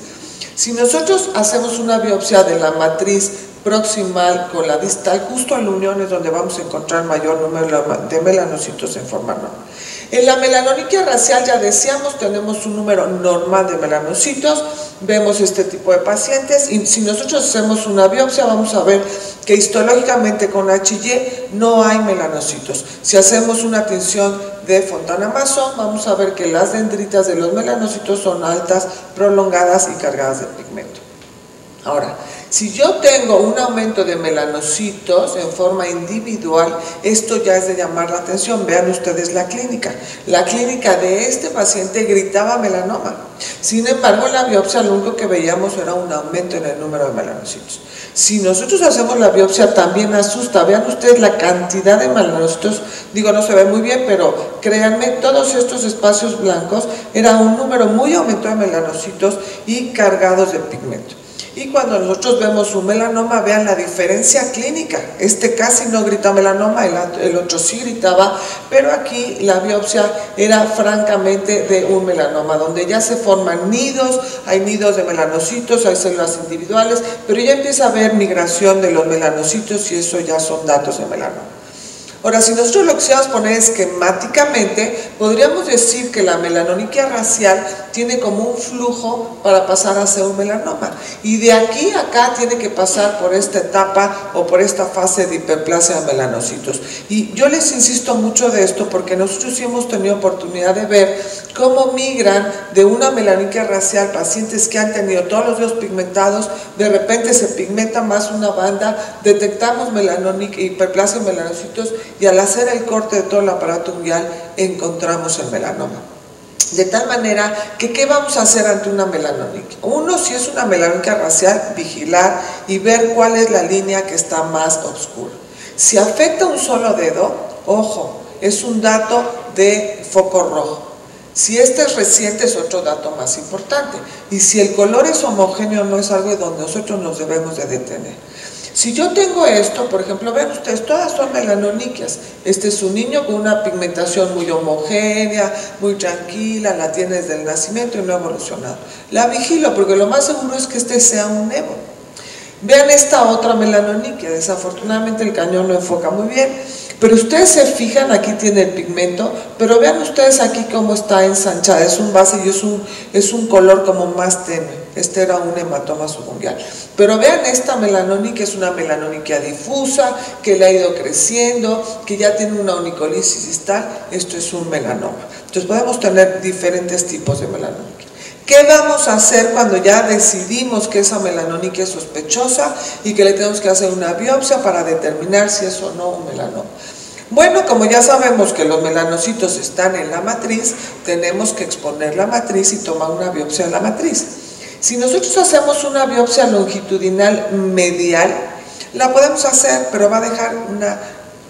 Si nosotros hacemos una biopsia de la matriz proximal con la distal, justo en la unión es donde vamos a encontrar mayor número de melanocitos en forma normal. En la melanoniquia racial, ya decíamos, tenemos un número normal de melanocitos, vemos este tipo de pacientes y si nosotros hacemos una biopsia vamos a ver que histológicamente con HY no hay melanocitos. Si hacemos una tinción de Fontana-Mason, vamos a ver que las dendritas de los melanocitos son altas, prolongadas y cargadas de pigmento. Ahora, si yo tengo un aumento de melanocitos en forma individual, esto ya es de llamar la atención. Vean ustedes la clínica. La clínica de este paciente gritaba melanoma. Sin embargo, en la biopsia lo único que veíamos era un aumento en el número de melanocitos. Si nosotros hacemos la biopsia también asusta. Vean ustedes la cantidad de melanocitos. Digo, no se ve muy bien, pero créanme, todos estos espacios blancos era un número muy aumentado de melanocitos y cargados de pigmento. Y cuando nosotros vemos un melanoma, vean la diferencia clínica. Este casi no grita melanoma, el otro sí gritaba, pero aquí la biopsia era francamente de un melanoma, donde ya se forman nidos, hay nidos de melanocitos, hay células individuales, pero ya empieza a haber migración de los melanocitos y eso ya son datos de melanoma. Ahora, si nosotros lo quisiéramos poner esquemáticamente, podríamos decir que la melanoniquia racial tiene como un flujo para pasar a ser un melanoma. Y de aquí a acá tiene que pasar por esta etapa o por esta fase de hiperplasia de melanocitos. Y yo les insisto mucho de esto porque nosotros sí hemos tenido oportunidad de ver cómo migran de una melanoniquia racial pacientes que han tenido todos los dedos pigmentados, de repente se pigmenta más una banda, detectamos hiperplasia de melanocitos y al hacer el corte de todo el aparato unguial encontramos el melanoma. De tal manera que ¿qué vamos a hacer ante una melanoniquia? Uno, si es una melanoniquia racial, vigilar y ver cuál es la línea que está más oscura. Si afecta un solo dedo, ojo, es un dato de foco rojo. Si este es reciente es otro dato más importante. Y si el color es homogéneo no es algo donde nosotros nos debemos de detener. Si yo tengo esto, por ejemplo, ven ustedes, todas son melanoniquias. Este es un niño con una pigmentación muy homogénea, muy tranquila, la tiene desde el nacimiento y no ha evolucionado. La vigilo porque lo más seguro es que este sea un nevo. Vean esta otra melanoniquia, desafortunadamente el cañón no enfoca muy bien, pero ustedes se fijan, aquí tiene el pigmento, pero vean ustedes aquí cómo está ensanchada, es un base y es un color como más tenue. Este era un hematoma subunguial. Pero vean esta melanoniquia, es una melanoniquia difusa, que le ha ido creciendo, que ya tiene una onicolisis distal, esto es un melanoma. Entonces podemos tener diferentes tipos de melanoniquia. ¿Qué vamos a hacer cuando ya decidimos que esa melanoniquia es sospechosa y que le tenemos que hacer una biopsia para determinar si es o no un melanoma? Bueno, como ya sabemos que los melanocitos están en la matriz, tenemos que exponer la matriz y tomar una biopsia de la matriz. Si nosotros hacemos una biopsia longitudinal medial, la podemos hacer, pero va a dejar una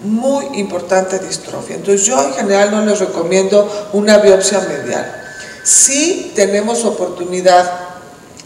muy importante distrofia. Entonces yo en general no les recomiendo una biopsia medial. Si tenemos oportunidad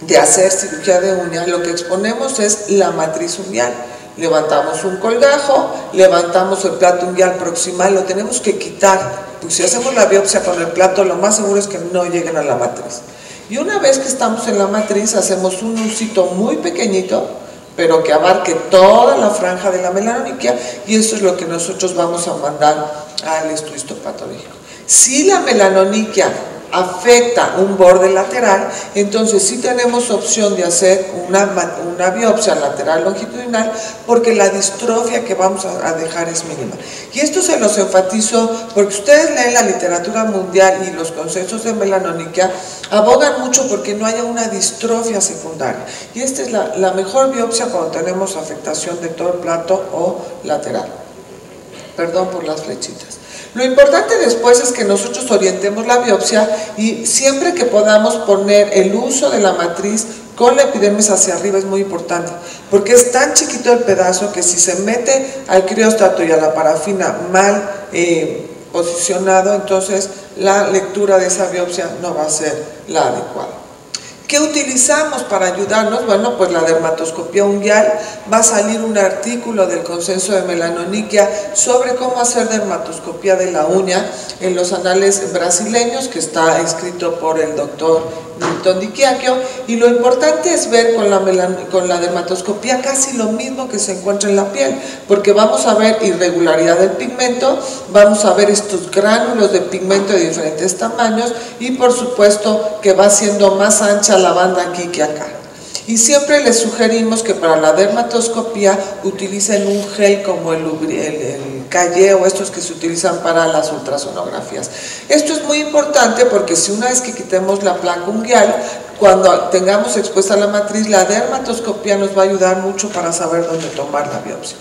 de hacer cirugía de uña, lo que exponemos es la matriz unguial. Levantamos un colgajo, levantamos el plato unguial proximal, lo tenemos que quitar, pues si hacemos la biopsia con el plato, lo más seguro es que no lleguen a la matriz. Y una vez que estamos en la matriz, hacemos un huesito muy pequeñito, pero que abarque toda la franja de la melanoniquia, y eso es lo que nosotros vamos a mandar al estudio histopatológico. Si la melanoniquia afecta un borde lateral, entonces sí tenemos opción de hacer una biopsia lateral longitudinal porque la distrofia que vamos a dejar es mínima. Y esto se los enfatizo porque ustedes leen la literatura mundial y los consensos de melanoniquia abogan mucho porque no haya una distrofia secundaria. Y esta es la mejor biopsia cuando tenemos afectación de todo el plato o lateral. Perdón por las flechitas. Lo importante después es que nosotros orientemos la biopsia y siempre que podamos poner el uso de la matriz con la epidermis hacia arriba es muy importante, porque es tan chiquito el pedazo que si se mete al crióstato y a la parafina mal posicionado, entonces la lectura de esa biopsia no va a ser la adecuada. ¿Qué utilizamos para ayudarnos? Bueno, pues la dermatoscopía unguial. Va a salir un artículo del consenso de melanoniquia sobre cómo hacer dermatoscopía de la uña en los anales brasileños, que está escrito por el doctor Nilton Di Chiacchio, y lo importante es ver con la dermatoscopía casi lo mismo que se encuentra en la piel, porque vamos a ver irregularidad del pigmento, vamos a ver estos gránulos de pigmento de diferentes tamaños y por supuesto que va siendo más ancha la banda aquí que acá. Y siempre les sugerimos que para la dermatoscopía utilicen un gel como el Calle o estos que se utilizan para las ultrasonografías. Esto es muy importante porque si una vez que quitemos la placa unguial, cuando tengamos expuesta la matriz, la dermatoscopía nos va a ayudar mucho para saber dónde tomar la biopsia.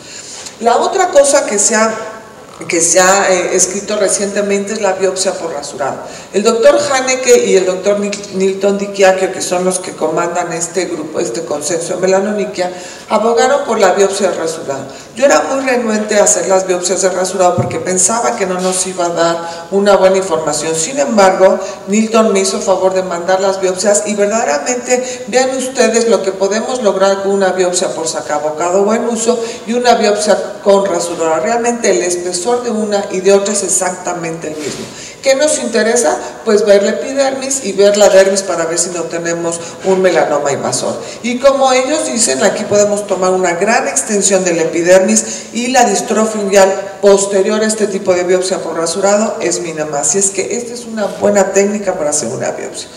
La otra cosa que se ha escrito recientemente es la biopsia por rasurado. El doctor Haneke y el doctor Nilton Di Chiacchio, que son los que comandan este grupo, este consenso de melanoniquia, abogaron por la biopsia de rasurado. Yo era muy renuente a hacer las biopsias de rasurado porque pensaba que no nos iba a dar una buena información. Sin embargo, Nilton me hizo favor de mandar las biopsias y verdaderamente vean ustedes lo que podemos lograr con una biopsia por sacabocado o en uso y una biopsia con rasuradora. Realmente el espesor de una y de otra es exactamente el mismo. ¿Qué nos interesa? Pues ver la epidermis y ver la dermis para ver si no tenemos un melanoma invasor. Y como ellos dicen, aquí podemos tomar una gran extensión de la epidermis y la distrofia unguial posterior a este tipo de biopsia por rasurado es mínima. Así es que esta es una buena técnica para hacer una biopsia.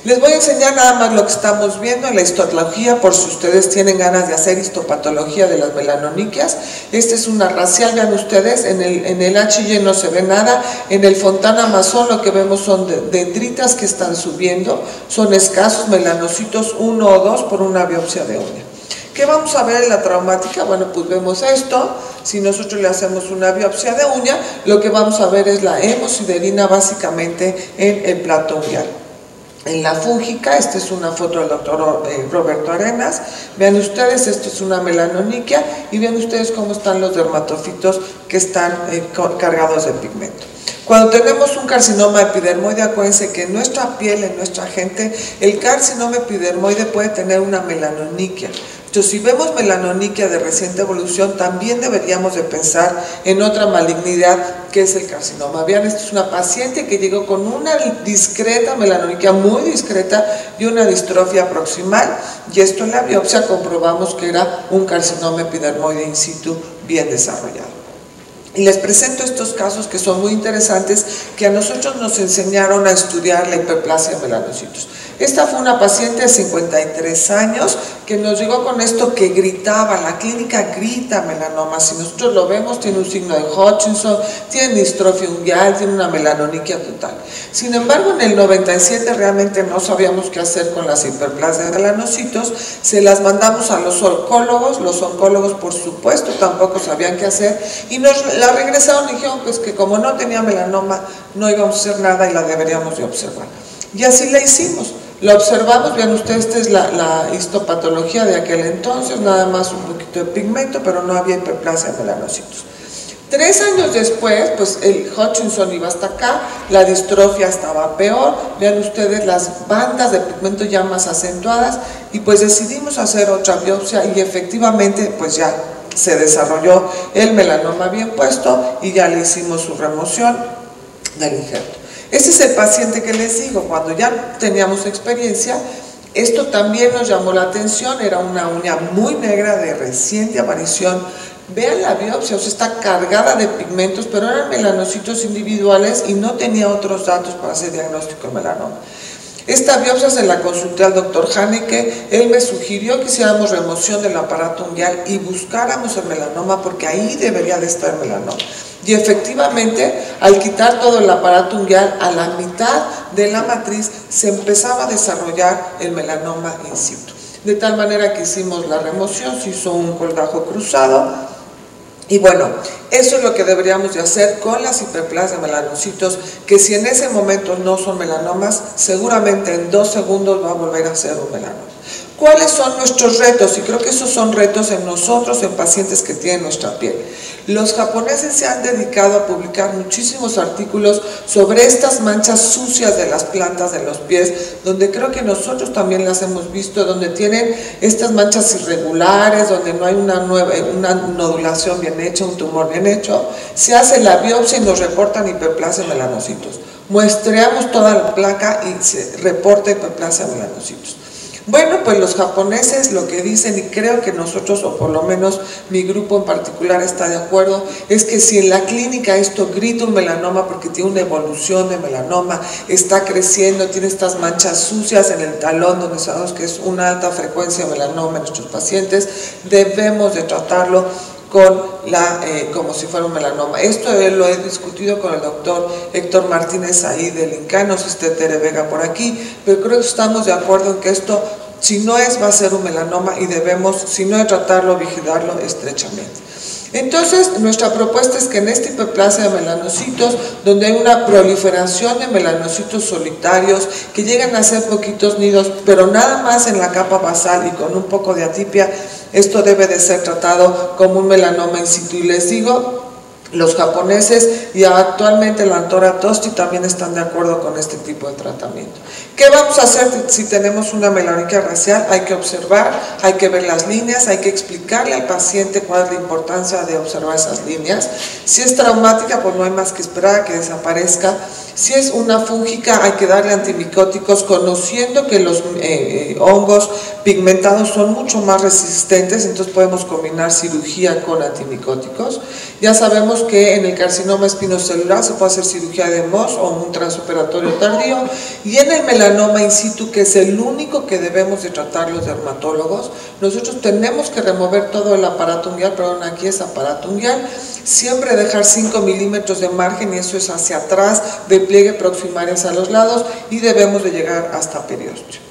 Les voy a enseñar nada más lo que estamos viendo en la histología por si ustedes tienen ganas de hacer histopatología de las melanoniquias. Esta es una racial, vean ustedes, en el HY no se ve nada, en el Fontana Masón lo que vemos son dendritas que están subiendo, son escasos melanocitos 1 o 2 por una biopsia de uña. ¿Qué vamos a ver en la traumática? Bueno, pues vemos esto. Si nosotros le hacemos una biopsia de uña, lo que vamos a ver es la hemosiderina básicamente en el plato unguial. En la fúngica, esta es una foto del doctor Roberto Arenas, vean ustedes, esto es una melanoniquia y vean ustedes cómo están los dermatofitos que están cargados de pigmento. Cuando tenemos un carcinoma epidermoide, acuérdense que en nuestra piel, en nuestra gente, el carcinoma epidermoide puede tener una melanoniquia. Entonces, si vemos melanoniquia de reciente evolución, también deberíamos de pensar en otra malignidad que es el carcinoma. Vean, esta es una paciente que llegó con una discreta melanoniquia, muy discreta, y una distrofia proximal, y esto en la biopsia comprobamos que era un carcinoma epidermoide in situ bien desarrollado. Y les presento estos casos que son muy interesantes, que a nosotros nos enseñaron a estudiar la hiperplasia de melanocitos. Esta fue una paciente de 53 años que nos llegó con esto que gritaba, la clínica grita melanoma. Si nosotros lo vemos, tiene un signo de Hutchinson, tiene distrofia unguial, tiene una melanoniquia total. Sin embargo, en el 97 realmente no sabíamos qué hacer con las hiperplasias de melanocitos, se las mandamos a los oncólogos por supuesto tampoco sabían qué hacer y nos la regresaron y dijeron pues que como no tenía melanoma no íbamos a hacer nada y la deberíamos de observar. Y así la hicimos. La observamos, vean ustedes, esta es la histopatología de aquel entonces, nada más un poquito de pigmento, pero no había hiperplasia de melanocitos. 3 años después, pues el Hutchinson iba hasta acá, la distrofia estaba peor, vean ustedes las bandas de pigmento ya más acentuadas, y pues decidimos hacer otra biopsia y efectivamente pues ya se desarrolló el melanoma bien puesto y ya le hicimos su remoción del injerto. Este es el paciente que les digo, cuando ya teníamos experiencia, esto también nos llamó la atención, era una uña muy negra de reciente aparición, Vean la biopsia, o sea, está cargada de pigmentos, pero eran melanocitos individuales y no tenía otros datos para hacer diagnóstico de melanoma. Esta biopsia se la consulté al doctor Haneke, él me sugirió que hiciéramos remoción del aparato unguial y buscáramos el melanoma porque ahí debería de estar el melanoma. Y efectivamente, al quitar todo el aparato unguial, a la mitad de la matriz se empezaba a desarrollar el melanoma in situ. De tal manera que hicimos la remoción, se hizo un colgajo cruzado. Y bueno, eso es lo que deberíamos de hacer con las hiperplasias de melanocitos, que si en ese momento no son melanomas, seguramente en 2 segundos va a volver a ser un melanoma. ¿Cuáles son nuestros retos? Y creo que esos son retos en nosotros, en pacientes que tienen nuestra piel. Los japoneses se han dedicado a publicar muchísimos artículos sobre estas manchas sucias de las plantas de los pies, donde creo que nosotros también las hemos visto, donde tienen estas manchas irregulares, donde no hay una nodulación bien hecha, un tumor bien hecho. Se hace la biopsia y nos reportan hiperplasia de melanocitos. Muestreamos toda la placa y se reporta hiperplasia de melanocitos. Bueno, pues los japoneses lo que dicen, y creo que nosotros, o por lo menos mi grupo en particular está de acuerdo, es que si en la clínica esto grita un melanoma porque tiene una evolución de melanoma, está creciendo, tiene estas manchas sucias en el talón, donde sabemos que es una alta frecuencia de melanoma en nuestros pacientes, debemos de tratarlo como si fuera un melanoma. Esto lo he discutido con el doctor Héctor Martínez ahí del INCAN, no sé si está Tere Vega por aquí, pero creo que estamos de acuerdo en que esto, si no es, va a ser un melanoma y debemos, si no, de tratarlo, vigilarlo estrechamente. Entonces, nuestra propuesta es que en esta hiperplasia de melanocitos, donde hay una proliferación de melanocitos solitarios que llegan a ser poquitos nidos, pero nada más en la capa basal y con un poco de atipia, esto debe de ser tratado como un melanoma in situ. Y les digo, los japoneses y actualmente la doctora Tosti también están de acuerdo con este tipo de tratamiento. ¿Qué vamos a hacer si tenemos una melanoniquia racial? Hay que observar, hay que ver las líneas, hay que explicarle al paciente cuál es la importancia de observar esas líneas. Si es traumática, pues no hay más que esperar a que desaparezca. Si es una fúngica, hay que darle antimicóticos, conociendo que los hongos pigmentados son mucho más resistentes, entonces podemos combinar cirugía con antimicóticos. Ya sabemos que en el carcinoma espinocelular se puede hacer cirugía de MOS o un transoperatorio tardío, y en el melanoma in situ, que es el único que debemos de tratar los dermatólogos, nosotros tenemos que remover todo el aparato unguial, perdón, aquí es aparato unguial, siempre dejar 5 milímetros de margen, y eso es hacia atrás, de pliegue proximal hacia los lados, y debemos de llegar hasta periósteo.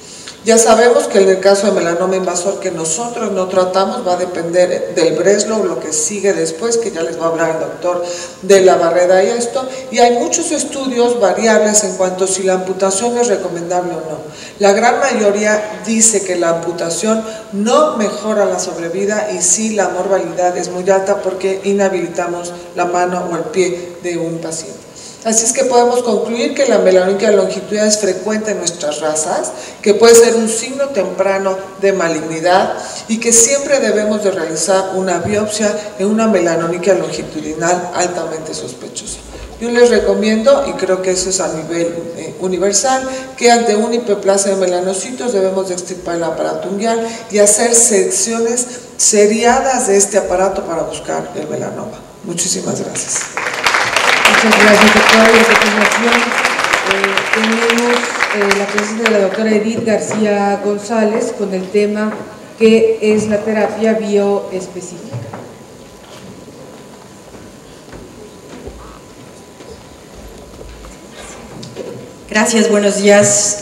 Ya sabemos que en el caso de melanoma invasor que nosotros no tratamos va a depender del Breslow, lo que sigue después, que ya les va a hablar el doctor de la Barreda y esto, y hay muchos estudios variables en cuanto a si la amputación es recomendable o no. La gran mayoría dice que la amputación no mejora la sobrevida y sí la mortalidad es muy alta porque inhabilitamos la mano o el pie de un paciente. Así es que podemos concluir que la melanoniquia longitudinal es frecuente en nuestras razas, que puede ser un signo temprano de malignidad y que siempre debemos de realizar una biopsia en una melanoniquia longitudinal altamente sospechosa. Yo les recomiendo, y creo que eso es a nivel universal, que ante una hiperplasia de melanocitos debemos de extirpar el aparato unguial y hacer secciones seriadas de este aparato para buscar el melanoma. Muchísimas gracias. Muchas gracias, doctora. Y a continuación tenemos la presencia de la doctora Edith García González con el tema que es la terapia bioespecífica. Gracias, buenos días.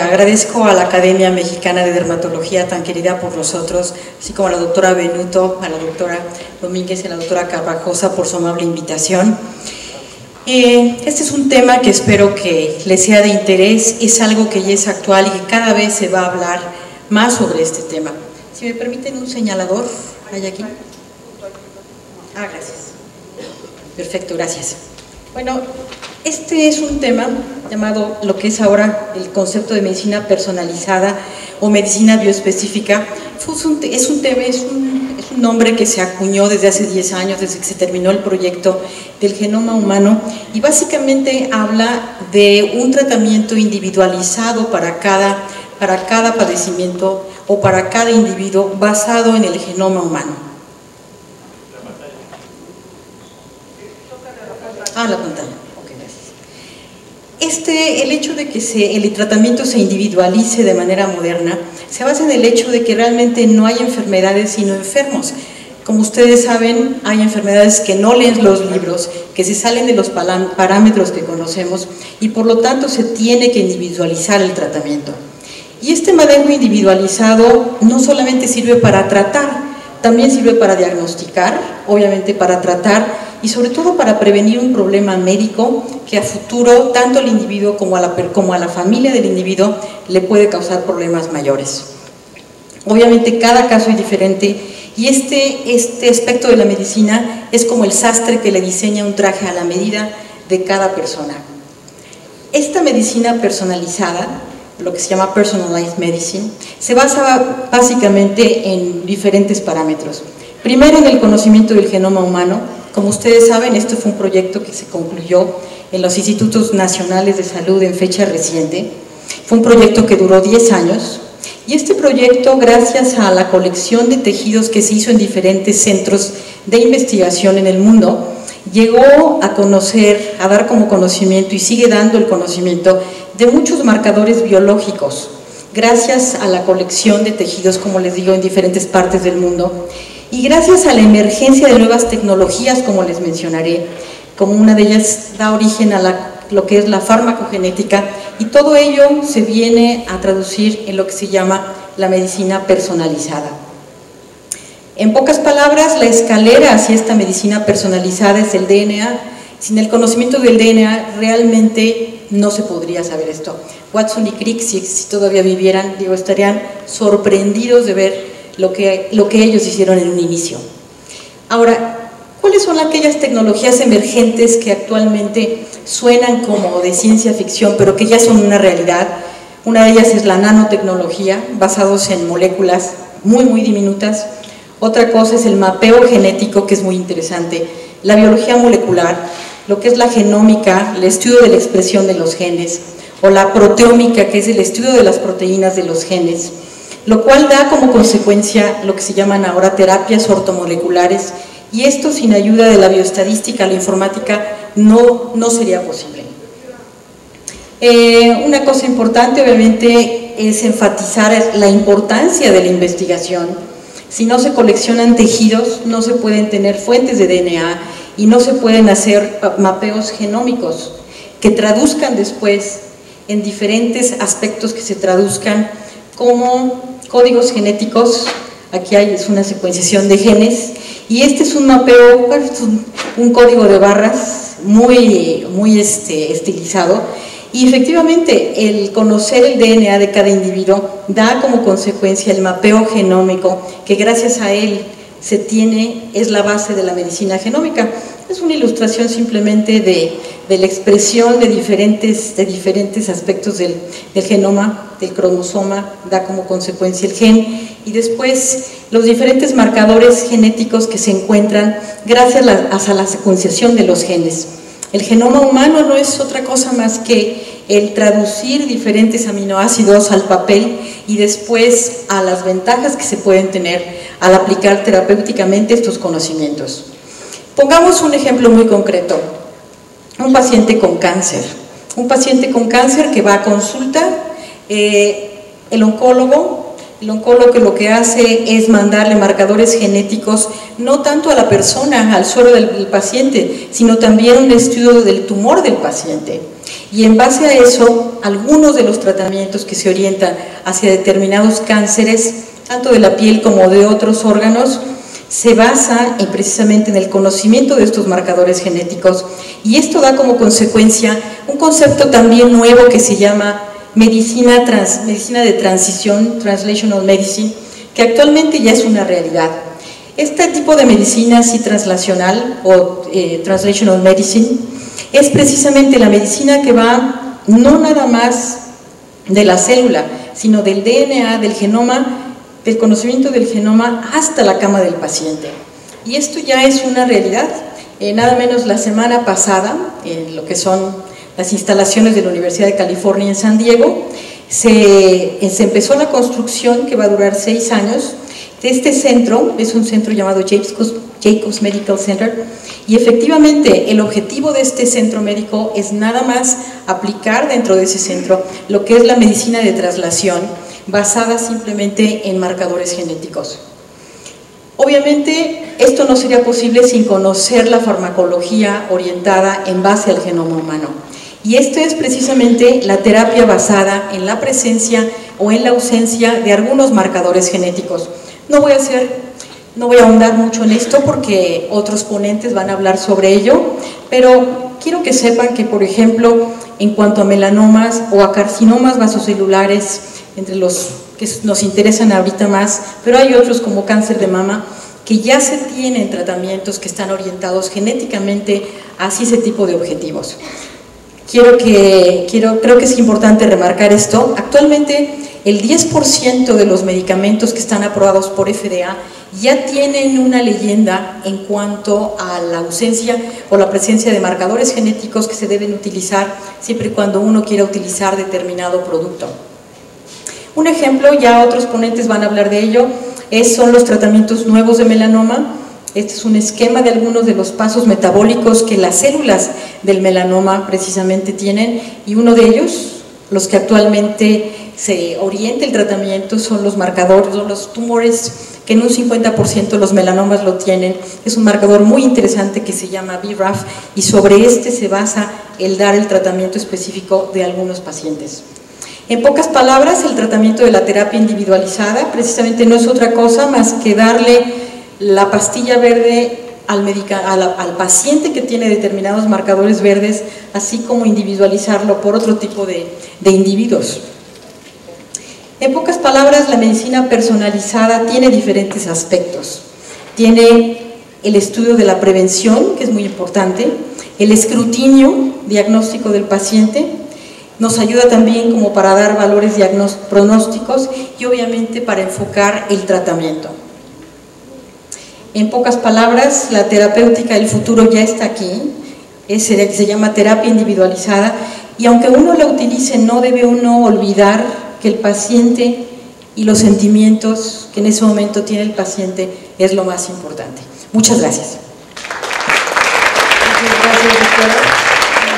Agradezco a la Academia Mexicana de Dermatología, tan querida por nosotros, así como a la doctora Benuto, a la doctora Domínguez y a la doctora Carvajosa por su amable invitación. Este es un tema que espero que les sea de interés, es algo que ya es actual y que cada vez se va a hablar más sobre este tema. Si me permiten un señalador, ¿hay aquí? Gracias. Perfecto, gracias. Bueno, este es un tema llamado lo que es ahora el concepto de medicina personalizada o medicina bioespecífica. Es un nombre que se acuñó desde hace 10 años, desde que se terminó el proyecto del genoma humano, y básicamente habla de un tratamiento individualizado para cada padecimiento o para cada individuo basado en el genoma humano. a la pantalla. Ok, gracias. El hecho de que el tratamiento se individualice de manera moderna se basa en el hecho de que realmente no hay enfermedades sino enfermos. Como ustedes saben, hay enfermedades que no leen los libros, que se salen de los parámetros que conocemos y por lo tanto se tiene que individualizar el tratamiento. Y este manejo individualizado no solamente sirve para tratar, también sirve para diagnosticar, obviamente para tratar y sobre todo para prevenir un problema médico que a futuro tanto al individuo como a la familia del individuo le puede causar problemas mayores. Obviamente cada caso es diferente y este aspecto de la medicina es como el sastre que le diseña un traje a la medida de cada persona. Esta medicina personalizada, lo que se llama Personalized Medicine, se basa básicamente en diferentes parámetros. Primero, en el conocimiento del genoma humano. Como ustedes saben, este fue un proyecto que se concluyó en los Institutos Nacionales de Salud en fecha reciente. Fue un proyecto que duró 10 años. Y este proyecto, gracias a la colección de tejidos que se hizo en diferentes centros de investigación en el mundo, llegó a conocer, a dar como conocimiento y sigue dando el conocimiento de muchos marcadores biológicos, gracias a la colección de tejidos, como les digo, en diferentes partes del mundo, y gracias a la emergencia de nuevas tecnologías, como les mencionaré, como una de ellas da origen a lo que es la farmacogenética, y todo ello se viene a traducir en lo que se llama la medicina personalizada. En pocas palabras, la escalera hacia esta medicina personalizada es el DNA. Sin el conocimiento del DNA realmente no se podría saber esto. Watson y Crick, si todavía vivieran, estarían sorprendidos de ver lo que ellos hicieron en un inicio. Ahora, ¿cuáles son aquellas tecnologías emergentes que actualmente suenan como de ciencia ficción, pero que ya son una realidad? Una de ellas es la nanotecnología, basados en moléculas muy, muy diminutas. Otra cosa es el mapeo genético, que es muy interesante. La biología molecular, lo que es la genómica, el estudio de la expresión de los genes, o la proteómica, que es el estudio de las proteínas de los genes, lo cual da como consecuencia lo que se llaman ahora terapias ortomoleculares, y esto sin ayuda de la bioestadística, la informática, no sería posible. Una cosa importante obviamente es enfatizar la importancia de la investigación. Si no se coleccionan tejidos, no se pueden tener fuentes de DNA y no se pueden hacer mapeos genómicos que traduzcan después en diferentes aspectos que se traduzcan como códigos genéticos. Aquí es una secuenciación de genes y este es un mapeo, un código de barras muy estilizado, y efectivamente el conocer el DNA de cada individuo da como consecuencia el mapeo genómico, que gracias a él es la base de la medicina genómica. Es una ilustración simplemente de la expresión de diferentes aspectos del genoma, del cromosoma, da como consecuencia el gen, y después los diferentes marcadores genéticos que se encuentran gracias a la secuenciación de los genes. El genoma humano no es otra cosa más que el traducir diferentes aminoácidos al papel y después a las ventajas que se pueden tener al aplicar terapéuticamente estos conocimientos. Pongamos un ejemplo muy concreto. Un paciente con cáncer. Un paciente con cáncer que va a consulta, el oncólogo lo que hace es mandarle marcadores genéticos, no tanto a la persona, al suero del paciente, sino también un estudio del tumor del paciente. Y en base a eso, algunos de los tratamientos que se orientan hacia determinados cánceres, tanto de la piel como de otros órganos, se basa precisamente en el conocimiento de estos marcadores genéticos, y esto da como consecuencia un concepto también nuevo que se llama medicina de transición, Translational Medicine, que actualmente ya es una realidad. Este tipo de medicina así translacional o Translational Medicine es precisamente la medicina que va no nada más de la célula, sino del DNA, del genoma, del conocimiento del genoma hasta la cama del paciente. Y esto ya es una realidad. Nada menos la semana pasada, en lo que son las instalaciones de la Universidad de California en San Diego, se empezó la construcción que va a durar 6 años de este centro. Es un centro llamado Jacobs Medical Center, y efectivamente el objetivo de este centro médico es nada más aplicar dentro de ese centro lo que es la medicina de traslación basada simplemente en marcadores genéticos. Obviamente esto no sería posible sin conocer la farmacología orientada en base al genoma humano, y esto es precisamente la terapia basada en la presencia o en la ausencia de algunos marcadores genéticos. No voy a ahondar mucho en esto porque otros ponentes van a hablar sobre ello, pero quiero que sepan que, por ejemplo, en cuanto a melanomas o a carcinomas vasocelulares, entre los que nos interesan ahorita más, pero hay otros como cáncer de mama, que ya se tienen tratamientos que están orientados genéticamente hacia ese tipo de objetivos. Creo que es importante remarcar esto. Actualmente el 10% de los medicamentos que están aprobados por FDA ya tienen una leyenda en cuanto a la ausencia o la presencia de marcadores genéticos que se deben utilizar siempre y cuando uno quiera utilizar determinado producto. Un ejemplo, ya otros ponentes van a hablar de ello, son los tratamientos nuevos de melanoma. Este es un esquema de algunos de los pasos metabólicos que las células del melanoma precisamente tienen, y uno de ellos, los que actualmente se orienta el tratamiento, son los marcadores, son los tumores que en un 50% los melanomas lo tienen. Es un marcador muy interesante que se llama BRAF, y sobre este se basa el dar el tratamiento específico de algunos pacientes. En pocas palabras, el tratamiento de la terapia individualizada precisamente no es otra cosa más que darle la pastilla verde al paciente que tiene determinados marcadores verdes, así como individualizarlo por otro tipo de individuos. En pocas palabras, la medicina personalizada tiene diferentes aspectos. Tiene el estudio de la prevención, que es muy importante, el escrutinio diagnóstico del paciente, nos ayuda también como para dar valores pronósticos y obviamente para enfocar el tratamiento. En pocas palabras, la terapéutica del futuro ya está aquí, se llama terapia individualizada, y aunque uno la utilice, no debe uno olvidar que el paciente y los sentimientos que en ese momento tiene el paciente es lo más importante. Muchas gracias. Muchas gracias, doctora.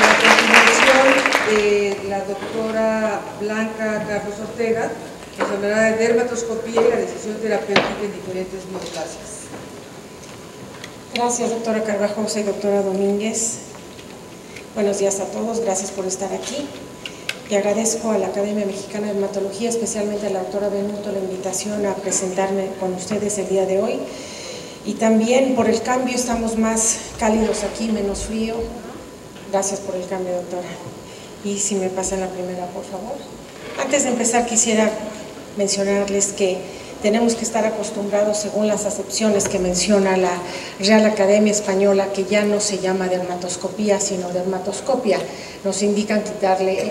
A continuación, la doctora Blanca Carlos Ortega nos hablará de dermatoscopía y la decisión terapéutica en diferentes neoplasias. Gracias, doctora Carvajosa y doctora Domínguez. Buenos días a todos, gracias por estar aquí. Y agradezco a la Academia Mexicana de Dermatología, especialmente a la doctora Benuto, la invitación a presentarme con ustedes el día de hoy. Y también por el cambio, estamos más cálidos aquí, menos frío. Gracias por el cambio, doctora. Y si me pasan la primera, por favor. Antes de empezar, quisiera mencionarles que tenemos que estar acostumbrados, según las acepciones que menciona la Real Academia Española, que ya no se llama dermatoscopía, sino dermatoscopia. Nos indican quitarle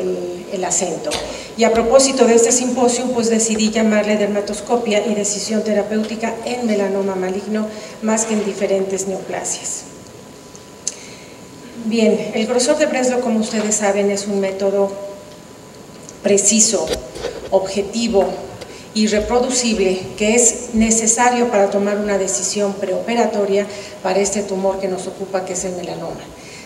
el acento. Y a propósito de este simposio, pues decidí llamarle dermatoscopia y decisión terapéutica en melanoma maligno, más que en diferentes neoplasias. Bien, el grosor de Breslow, como ustedes saben, es un método preciso, objetivo y reproducible que es necesario para tomar una decisión preoperatoria para este tumor que nos ocupa, que es el melanoma.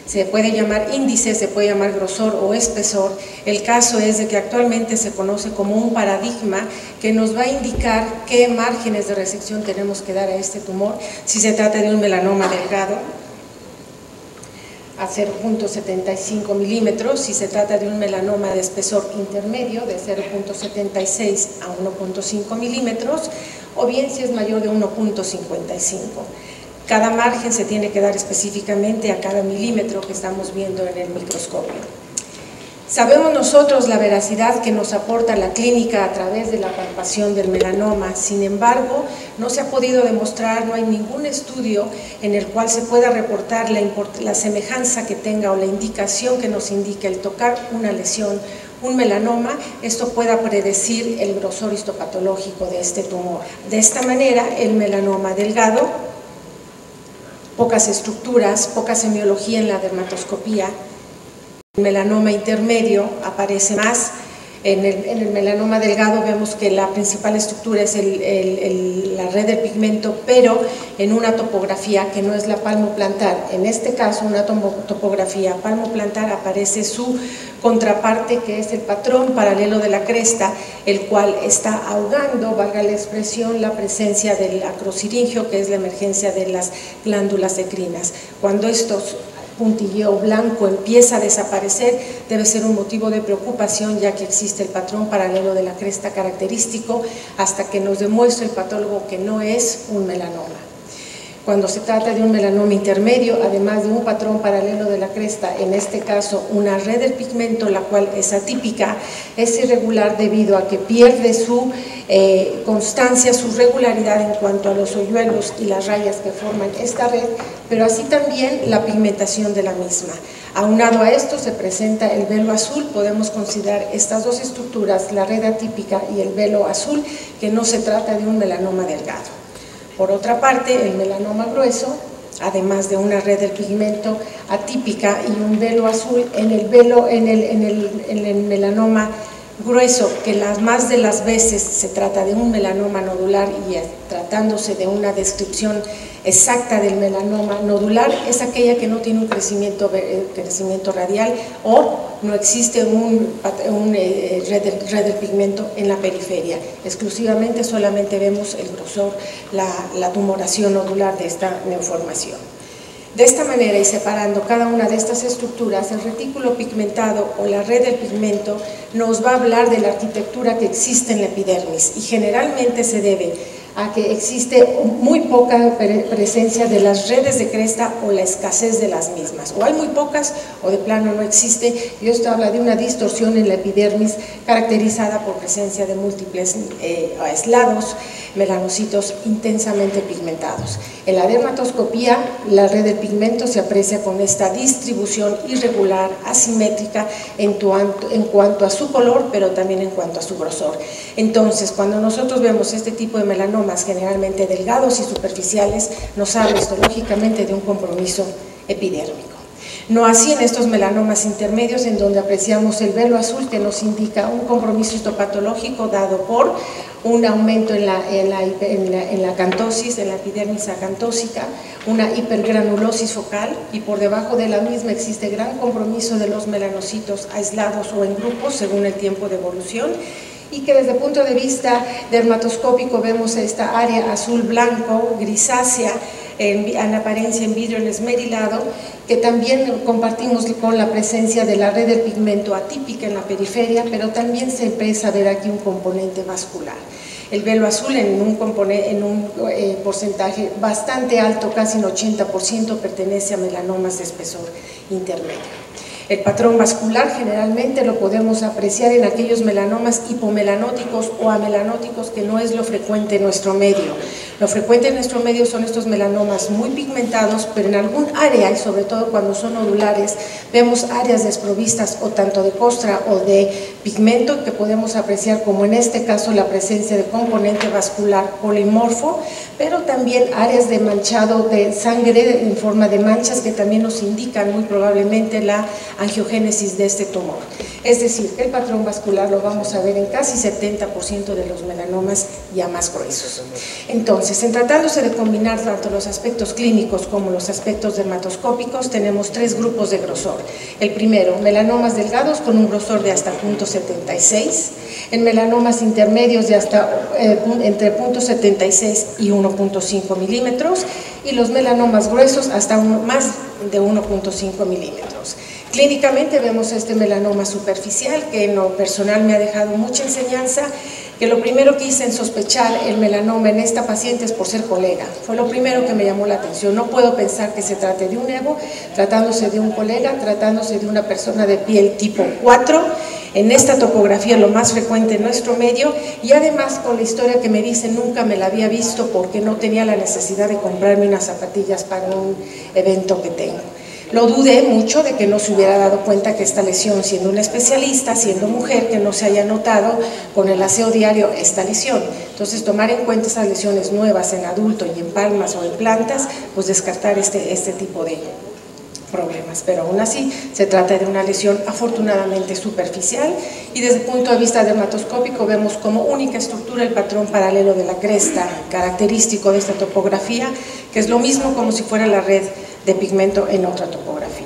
Se puede llamar índice, se puede llamar grosor o espesor. El caso es de que actualmente se conoce como un paradigma que nos va a indicar qué márgenes de resección tenemos que dar a este tumor, si se trata de un melanoma delgado, a 0.75 milímetros, si se trata de un melanoma de espesor intermedio de 0.76 a 1.5 milímetros, o bien si es mayor de 1.55. Cada margen se tiene que dar específicamente a cada milímetro que estamos viendo en el microscopio. Sabemos nosotros la veracidad que nos aporta la clínica a través de la palpación del melanoma. Sin embargo, no se ha podido demostrar, no hay ningún estudio en el cual se pueda reportar la semejanza que tenga o la indicación que nos indique el tocar una lesión, un melanoma, esto pueda predecir el grosor histopatológico de este tumor. De esta manera, el melanoma delgado, pocas estructuras, poca semiología en la dermatoscopía. El melanoma intermedio aparece más En el melanoma delgado vemos que la principal estructura es la red del pigmento, pero en una topografía que no es la palmoplantar. En este caso, una topografía palmoplantar, aparece su contraparte, que es el patrón paralelo de la cresta, el cual está ahogando, valga la expresión, la presencia del acrosiringio, que es la emergencia de las glándulas endocrinas. Cuando estos puntilleo blanco empieza a desaparecer, debe ser un motivo de preocupación, ya que existe el patrón paralelo de la cresta característico, hasta que nos demuestre el patólogo que no es un melanoma. Cuando se trata de un melanoma intermedio, además de un patrón paralelo de la cresta, en este caso una red del pigmento, la cual es atípica, es irregular debido a que pierde su constancia, su regularidad en cuanto a los hoyuelos y las rayas que forman esta red, pero así también la pigmentación de la misma. Aunado a esto se presenta el velo azul. Podemos considerar estas dos estructuras, la red atípica y el velo azul, que no se trata de un melanoma delgado. Por otra parte, el melanoma grueso, además de una red del pigmento atípica y un velo azul, en el melanoma grueso, que más de las veces se trata de un melanoma nodular, y tratándose de una descripción exacta del melanoma nodular, es aquella que no tiene un crecimiento radial o no existe red del pigmento en la periferia. Exclusivamente solamente vemos el grosor, la tumoración nodular de esta neoformación. De esta manera, y separando cada una de estas estructuras, el retículo pigmentado o la red del pigmento nos va a hablar de la arquitectura que existe en la epidermis, y generalmente se debe a que existe muy poca presencia de las redes de cresta o la escasez de las mismas, o hay muy pocas o de plano no existe, y esto habla de una distorsión en la epidermis caracterizada por presencia de múltiples aislados melanocitos intensamente pigmentados. En la dermatoscopía, la red del pigmento se aprecia con esta distribución irregular, asimétrica en cuanto a su color, pero también en cuanto a su grosor. Entonces, cuando nosotros vemos este tipo de melanomas generalmente delgados y superficiales, nos habla histológicamente de un compromiso epidérmico. No así en estos melanomas intermedios, en donde apreciamos el velo azul, que nos indica un compromiso histopatológico dado por un aumento en la acantosis, en la epidermis acantósica, una hipergranulosis focal, y por debajo de la misma existe gran compromiso de los melanocitos aislados o en grupos según el tiempo de evolución, y que desde el punto de vista dermatoscópico vemos esta área azul-blanco, grisácea, en apariencia en vidrio esmerilado, que también compartimos con la presencia de la red del pigmento atípica en la periferia, pero también se empieza a ver aquí un componente vascular. El velo azul en un porcentaje bastante alto, casi un 80%, pertenece a melanomas de espesor intermedio. El patrón vascular generalmente lo podemos apreciar en aquellos melanomas hipomelanóticos o amelanóticos, que no es lo frecuente en nuestro medio. Lo frecuente en nuestro medio son estos melanomas muy pigmentados, pero en algún área, y sobre todo cuando son nodulares, vemos áreas desprovistas o tanto de costra o de pigmento, que podemos apreciar, como en este caso, la presencia de componente vascular polimorfo, pero también áreas de manchado de sangre en forma de manchas, que también nos indican muy probablemente la angiogénesis de este tumor. Es decir, que el patrón vascular lo vamos a ver en casi 70% de los melanomas ya más gruesos. Entonces, en tratándose de combinar tanto los aspectos clínicos como los aspectos dermatoscópicos, tenemos tres grupos de grosor. El primero, melanomas delgados con un grosor de hasta 0.76, en melanomas intermedios de hasta entre 0.76 y 1.5 milímetros, y los melanomas gruesos hasta más de 1.5 milímetros. Clínicamente vemos este melanoma superficial, que en lo personal me ha dejado mucha enseñanza, que lo primero que hice en sospechar el melanoma en esta paciente es por ser colega. Fue lo primero que me llamó la atención. No puedo pensar que se trate de un EVO, tratándose de un colega, tratándose de una persona de piel tipo 4, en esta topografía lo más frecuente en nuestro medio, y además con la historia que me dice, nunca me la había visto porque no tenía la necesidad de comprarme unas zapatillas para un evento que tengo. Lo dudé mucho de que no se hubiera dado cuenta que esta lesión, siendo una especialista, siendo mujer, que no se haya notado con el aseo diario esta lesión. Entonces, tomar en cuenta esas lesiones nuevas en adulto y en palmas o en plantas, pues descartar este tipo de problemas, pero aún así se trata de una lesión afortunadamente superficial y desde el punto de vista dermatoscópico vemos como única estructura el patrón paralelo de la cresta, característico de esta topografía, que es lo mismo como si fuera la red de pigmento en otra topografía.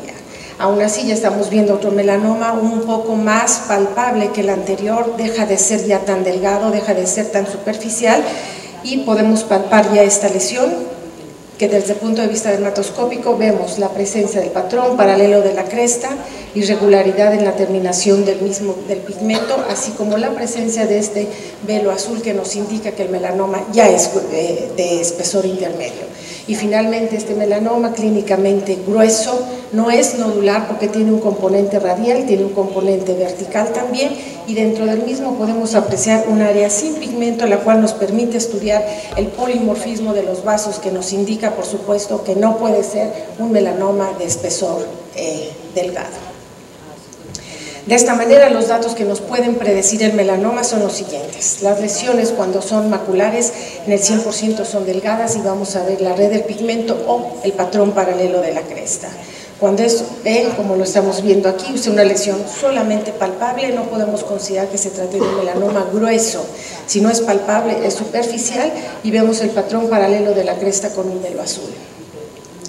Aún así ya estamos viendo otro melanoma un poco más palpable que el anterior, deja de ser ya tan delgado, deja de ser tan superficial y podemos palpar ya esta lesión, que desde el punto de vista dermatoscópico vemos la presencia del patrón paralelo de la cresta, irregularidad en la terminación del pigmento, así como la presencia de este velo azul que nos indica que el melanoma ya es de espesor intermedio. Y finalmente este melanoma clínicamente grueso, no es nodular porque tiene un componente radial, tiene un componente vertical también, y dentro del mismo podemos apreciar un área sin pigmento, la cual nos permite estudiar el polimorfismo de los vasos, que nos indica por supuesto que no puede ser un melanoma de espesor delgado. De esta manera, los datos que nos pueden predecir el melanoma son los siguientes. Las lesiones cuando son maculares en el 100% son delgadas y vamos a ver la red del pigmento o el patrón paralelo de la cresta. Cuando es como lo estamos viendo aquí, es una lesión solamente palpable, no podemos considerar que se trate de un melanoma grueso. Si no es palpable, es superficial y vemos el patrón paralelo de la cresta con un velo azul.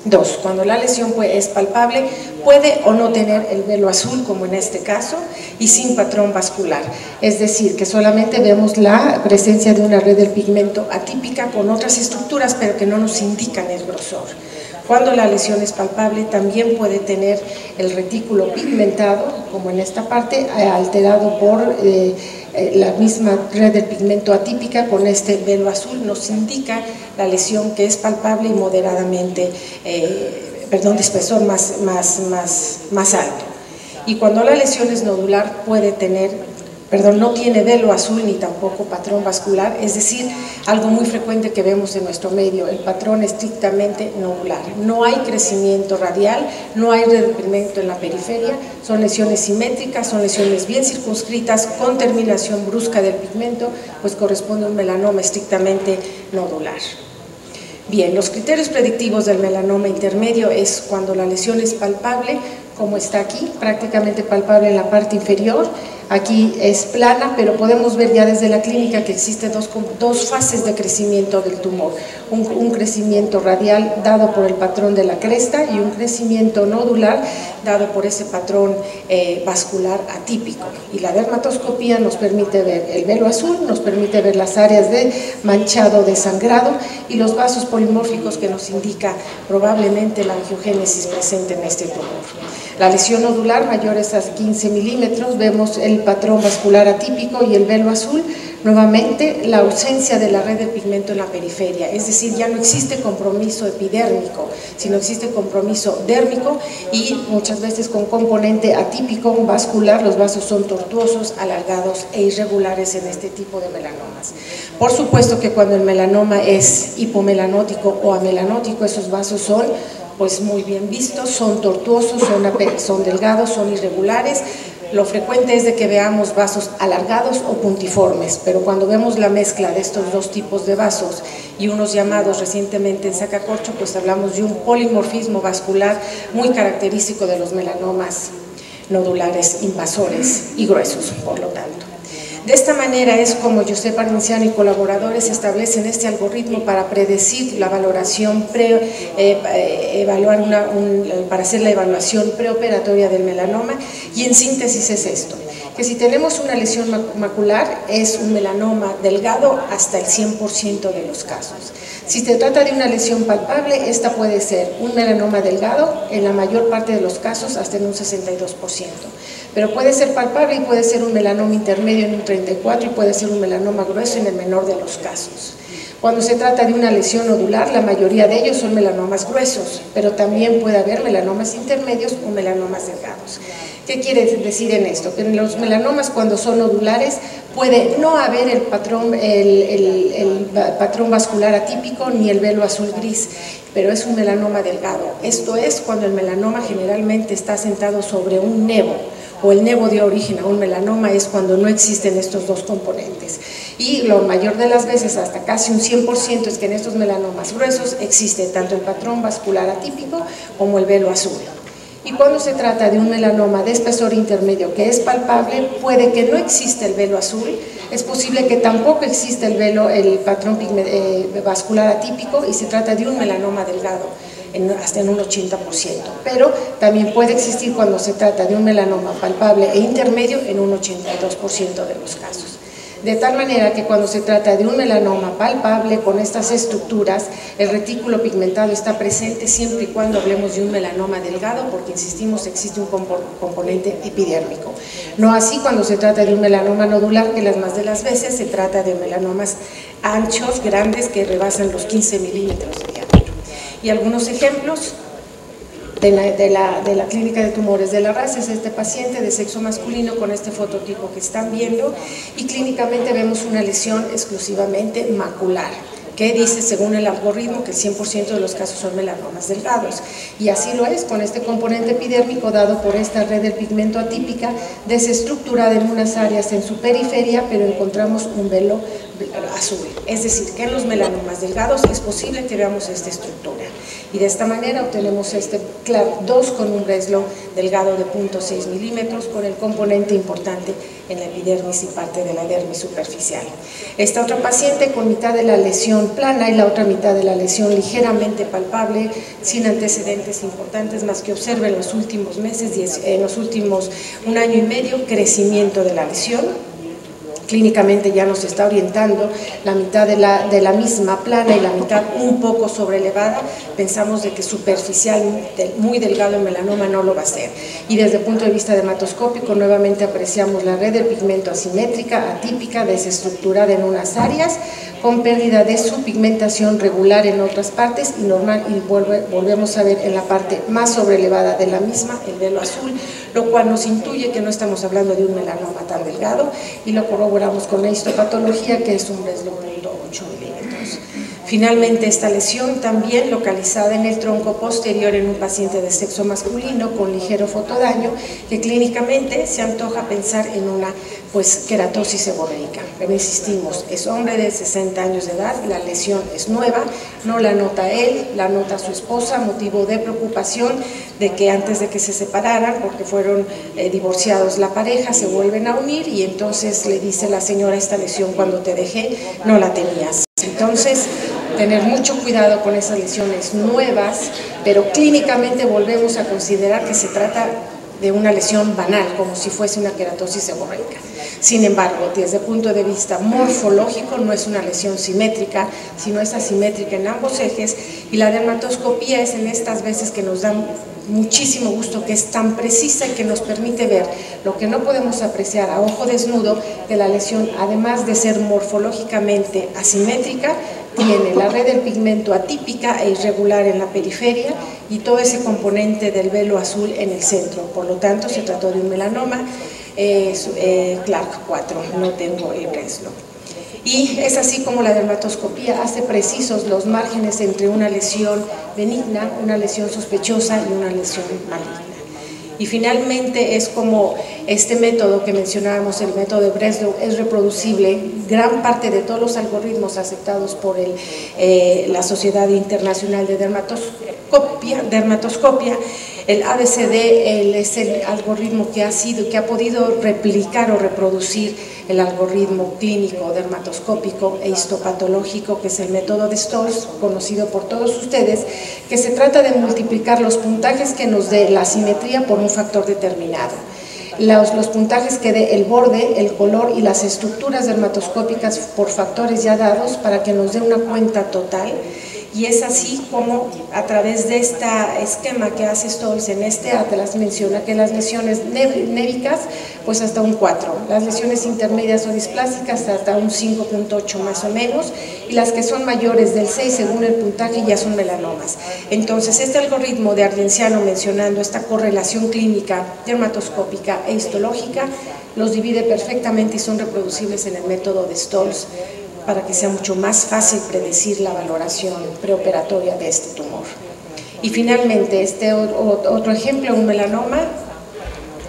2. Cuando la lesión es palpable, puede o no tener el velo azul, como en este caso, y sin patrón vascular. Es decir, que solamente vemos la presencia de una red del pigmento atípica con otras estructuras, pero que no nos indican el grosor. Cuando la lesión es palpable, también puede tener el retículo pigmentado, como en esta parte, alterado por la misma red del pigmento atípica con este velo azul, nos indica la lesión que es palpable y moderadamente, de espesor más alto. Y cuando la lesión es nodular puede tener, no tiene velo azul ni tampoco patrón vascular, es decir, algo muy frecuente que vemos en nuestro medio, el patrón estrictamente nodular. No hay crecimiento radial, no hay red de pigmento en la periferia, son lesiones simétricas, son lesiones bien circunscritas, con terminación brusca del pigmento, pues corresponde a un melanoma estrictamente nodular. Bien, los criterios predictivos del melanoma intermedio es cuando la lesión es palpable, como está aquí, prácticamente palpable en la parte inferior. Aquí es plana, pero podemos ver ya desde la clínica que existen dos fases de crecimiento del tumor. Un crecimiento radial dado por el patrón de la cresta y un crecimiento nodular dado por ese patrón vascular atípico. Y la dermatoscopía nos permite ver el velo azul, nos permite ver las áreas de manchado, de sangrado y los vasos polimórficos que nos indica probablemente la angiogénesis presente en este tumor. La lesión nodular mayores a 15 milímetros, vemos el patrón vascular atípico y el velo azul, nuevamente la ausencia de la red de pigmento en la periferia, es decir, ya no existe compromiso epidérmico, sino existe compromiso dérmico y muchas veces con componente atípico vascular, los vasos son tortuosos, alargados e irregulares en este tipo de melanomas. Por supuesto que cuando el melanoma es hipomelanótico o amelanótico, esos vasos son pues muy bien vistos, son tortuosos, son delgados, son irregulares. Lo frecuente es de que veamos vasos alargados o puntiformes, pero cuando vemos la mezcla de estos dos tipos de vasos y unos llamados recientemente en sacacorcho, pues hablamos de un polimorfismo vascular muy característico de los melanomas nodulares invasores y gruesos, por lo tanto. De esta manera es como Josep Armenciano y colaboradores establecen este algoritmo para predecir la valoración, para hacer la evaluación preoperatoria del melanoma, y en síntesis es esto, que si tenemos una lesión macular es un melanoma delgado hasta el 100% de los casos. Si se trata de una lesión palpable, esta puede ser un melanoma delgado en la mayor parte de los casos, hasta en un 62%. Pero puede ser palpable y puede ser un melanoma intermedio en un 34% y puede ser un melanoma grueso en el menor de los casos. Cuando se trata de una lesión nodular, la mayoría de ellos son melanomas gruesos, pero también puede haber melanomas intermedios o melanomas delgados. ¿Qué quiere decir en esto? Que en los melanomas, cuando son nodulares, puede no haber el patrón vascular atípico ni el velo azul gris, pero es un melanoma delgado. Esto es cuando el melanoma generalmente está sentado sobre un nevo, o el nevo dio origen a un melanoma, es cuando no existen estos dos componentes. Y lo mayor de las veces, hasta casi un 100%, es que en estos melanomas gruesos existe tanto el patrón vascular atípico como el velo azul. Y cuando se trata de un melanoma de espesor intermedio que es palpable, puede que no exista el velo azul, es posible que tampoco exista el patrón vascular atípico y se trata de un melanoma delgado, hasta en un 80%, pero también puede existir cuando se trata de un melanoma palpable e intermedio en un 82% de los casos. De tal manera que cuando se trata de un melanoma palpable con estas estructuras, el retículo pigmentado está presente siempre y cuando hablemos de un melanoma delgado, porque insistimos, existe un componente epidérmico. No así cuando se trata de un melanoma nodular, que las más de las veces se trata de melanomas anchos, grandes, que rebasan los 15 milímetros de diámetro. Y algunos ejemplos de la clínica de tumores de la raza es este paciente de sexo masculino con este fototipo que están viendo, y clínicamente vemos una lesión exclusivamente macular, que dice según el algoritmo que el 100% de los casos son melanomas delgados, y así lo es con este componente epidérmico dado por esta red del pigmento atípica desestructurada en unas áreas en su periferia, pero encontramos un velo azul, es decir, que en los melanomas delgados es posible que veamos esta estructura, y de esta manera obtenemos este CLAP2 con un Breslow delgado de 0.6 milímetros con el componente importante en la epidermis y parte de la dermis superficial. Esta otra paciente con mitad de la lesión plana y la otra mitad de la lesión ligeramente palpable, sin antecedentes importantes más que observa en los últimos meses, en los últimos 1 año y medio, crecimiento de la lesión. Clínicamente ya nos está orientando la mitad de la misma plana y la mitad un poco sobrelevada. Pensamos de que superficial, muy delgado el melanoma no lo va a ser. Y desde el punto de vista dermatoscópico nuevamente apreciamos la red del pigmento asimétrica, atípica, desestructurada en unas áreas, con pérdida de su pigmentación regular en otras partes y normal, y volvemos a ver en la parte más sobrelevada de la misma el velo azul, lo cual nos intuye que no estamos hablando de un melanoma tan delgado, y lo corroboramos con la histopatología, que es un Breslow 0.8 milímetros. Finalmente, esta lesión también localizada en el tronco posterior en un paciente de sexo masculino con ligero fotodaño, que clínicamente se antoja pensar en una queratosis seborreica. Pero insistimos, es hombre de 60 años de edad, la lesión es nueva, no la nota él, la nota su esposa, motivo de preocupación de que antes de que se separaran, porque fueron divorciados la pareja, se vuelven a unir, y entonces le dice la señora: esta lesión cuando te dejé no la tenías. Entonces, tener mucho cuidado con esas lesiones nuevas, pero clínicamente volvemos a considerar que se trata de una lesión banal, como si fuese una queratosis seborreica. Sin embargo, desde el punto de vista morfológico no es una lesión simétrica, sino es asimétrica en ambos ejes, y la dermatoscopía es en estas veces que nos da muchísimo gusto, que es tan precisa y que nos permite ver lo que no podemos apreciar a ojo desnudo, que la lesión, además de ser morfológicamente asimétrica, tiene la red del pigmento atípica e irregular en la periferia y todo ese componente del velo azul en el centro. Por lo tanto, se trató de un melanoma Clark 4, no tengo el Breslow. Y es así como la dermatoscopía hace precisos los márgenes entre una lesión benigna, una lesión sospechosa y una lesión maligna. Y finalmente es como este método que mencionábamos, el método de Breslow, es reproducible. Gran parte de todos los algoritmos aceptados por la Sociedad Internacional de Dermatoscopia, el ABCD es el algoritmo que ha podido replicar o reproducir el algoritmo clínico, dermatoscópico e histopatológico, que es el método de Stolz, conocido por todos ustedes, que se trata de multiplicar los puntajes que nos dé la simetría por un factor determinado. Los puntajes que dé el borde, el color y las estructuras dermatoscópicas por factores ya dados para que nos dé una cuenta total. Y es así como a través de este esquema que hace Stolz en este atlas menciona que las lesiones névicas pues hasta un 4, las lesiones intermedias o displásicas hasta un 5.8 más o menos, y las que son mayores del 6 según el puntaje ya son melanomas. Entonces este algoritmo de Ardenciano, mencionando esta correlación clínica dermatoscópica e histológica, los divide perfectamente y son reproducibles en el método de Stolz, para que sea mucho más fácil predecir la valoración preoperatoria de este tumor. Y finalmente, este otro ejemplo, un melanoma,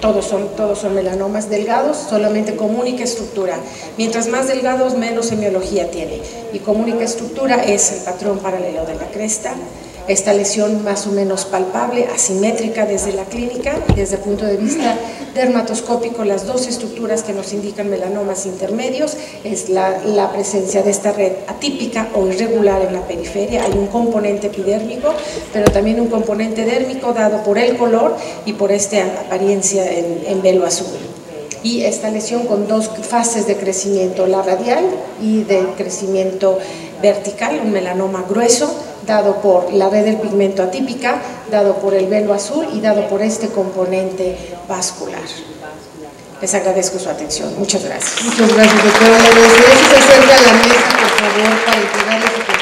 todos son melanomas delgados, solamente con única estructura. Mientras más delgados, menos semiología tiene. Y con única estructura es el patrón paralelo de la cresta, esta lesión más o menos palpable, asimétrica desde la clínica y desde el punto de vista dermatoscópico. Las dos estructuras que nos indican melanomas intermedios es la presencia de esta red atípica o irregular en la periferia. Hay un componente epidérmico, pero también un componente dérmico dado por el color y por esta apariencia en velo azul. Y esta lesión con dos fases de crecimiento, la radial y de crecimiento vertical, un melanoma grueso, dado por la red del pigmento atípica, dado por el velo azul y dado por este componente vascular. Les agradezco su atención. Muchas gracias. Muchas gracias, doctora. Le agradecería que se acerque a la mesa, por favor, para entregarle su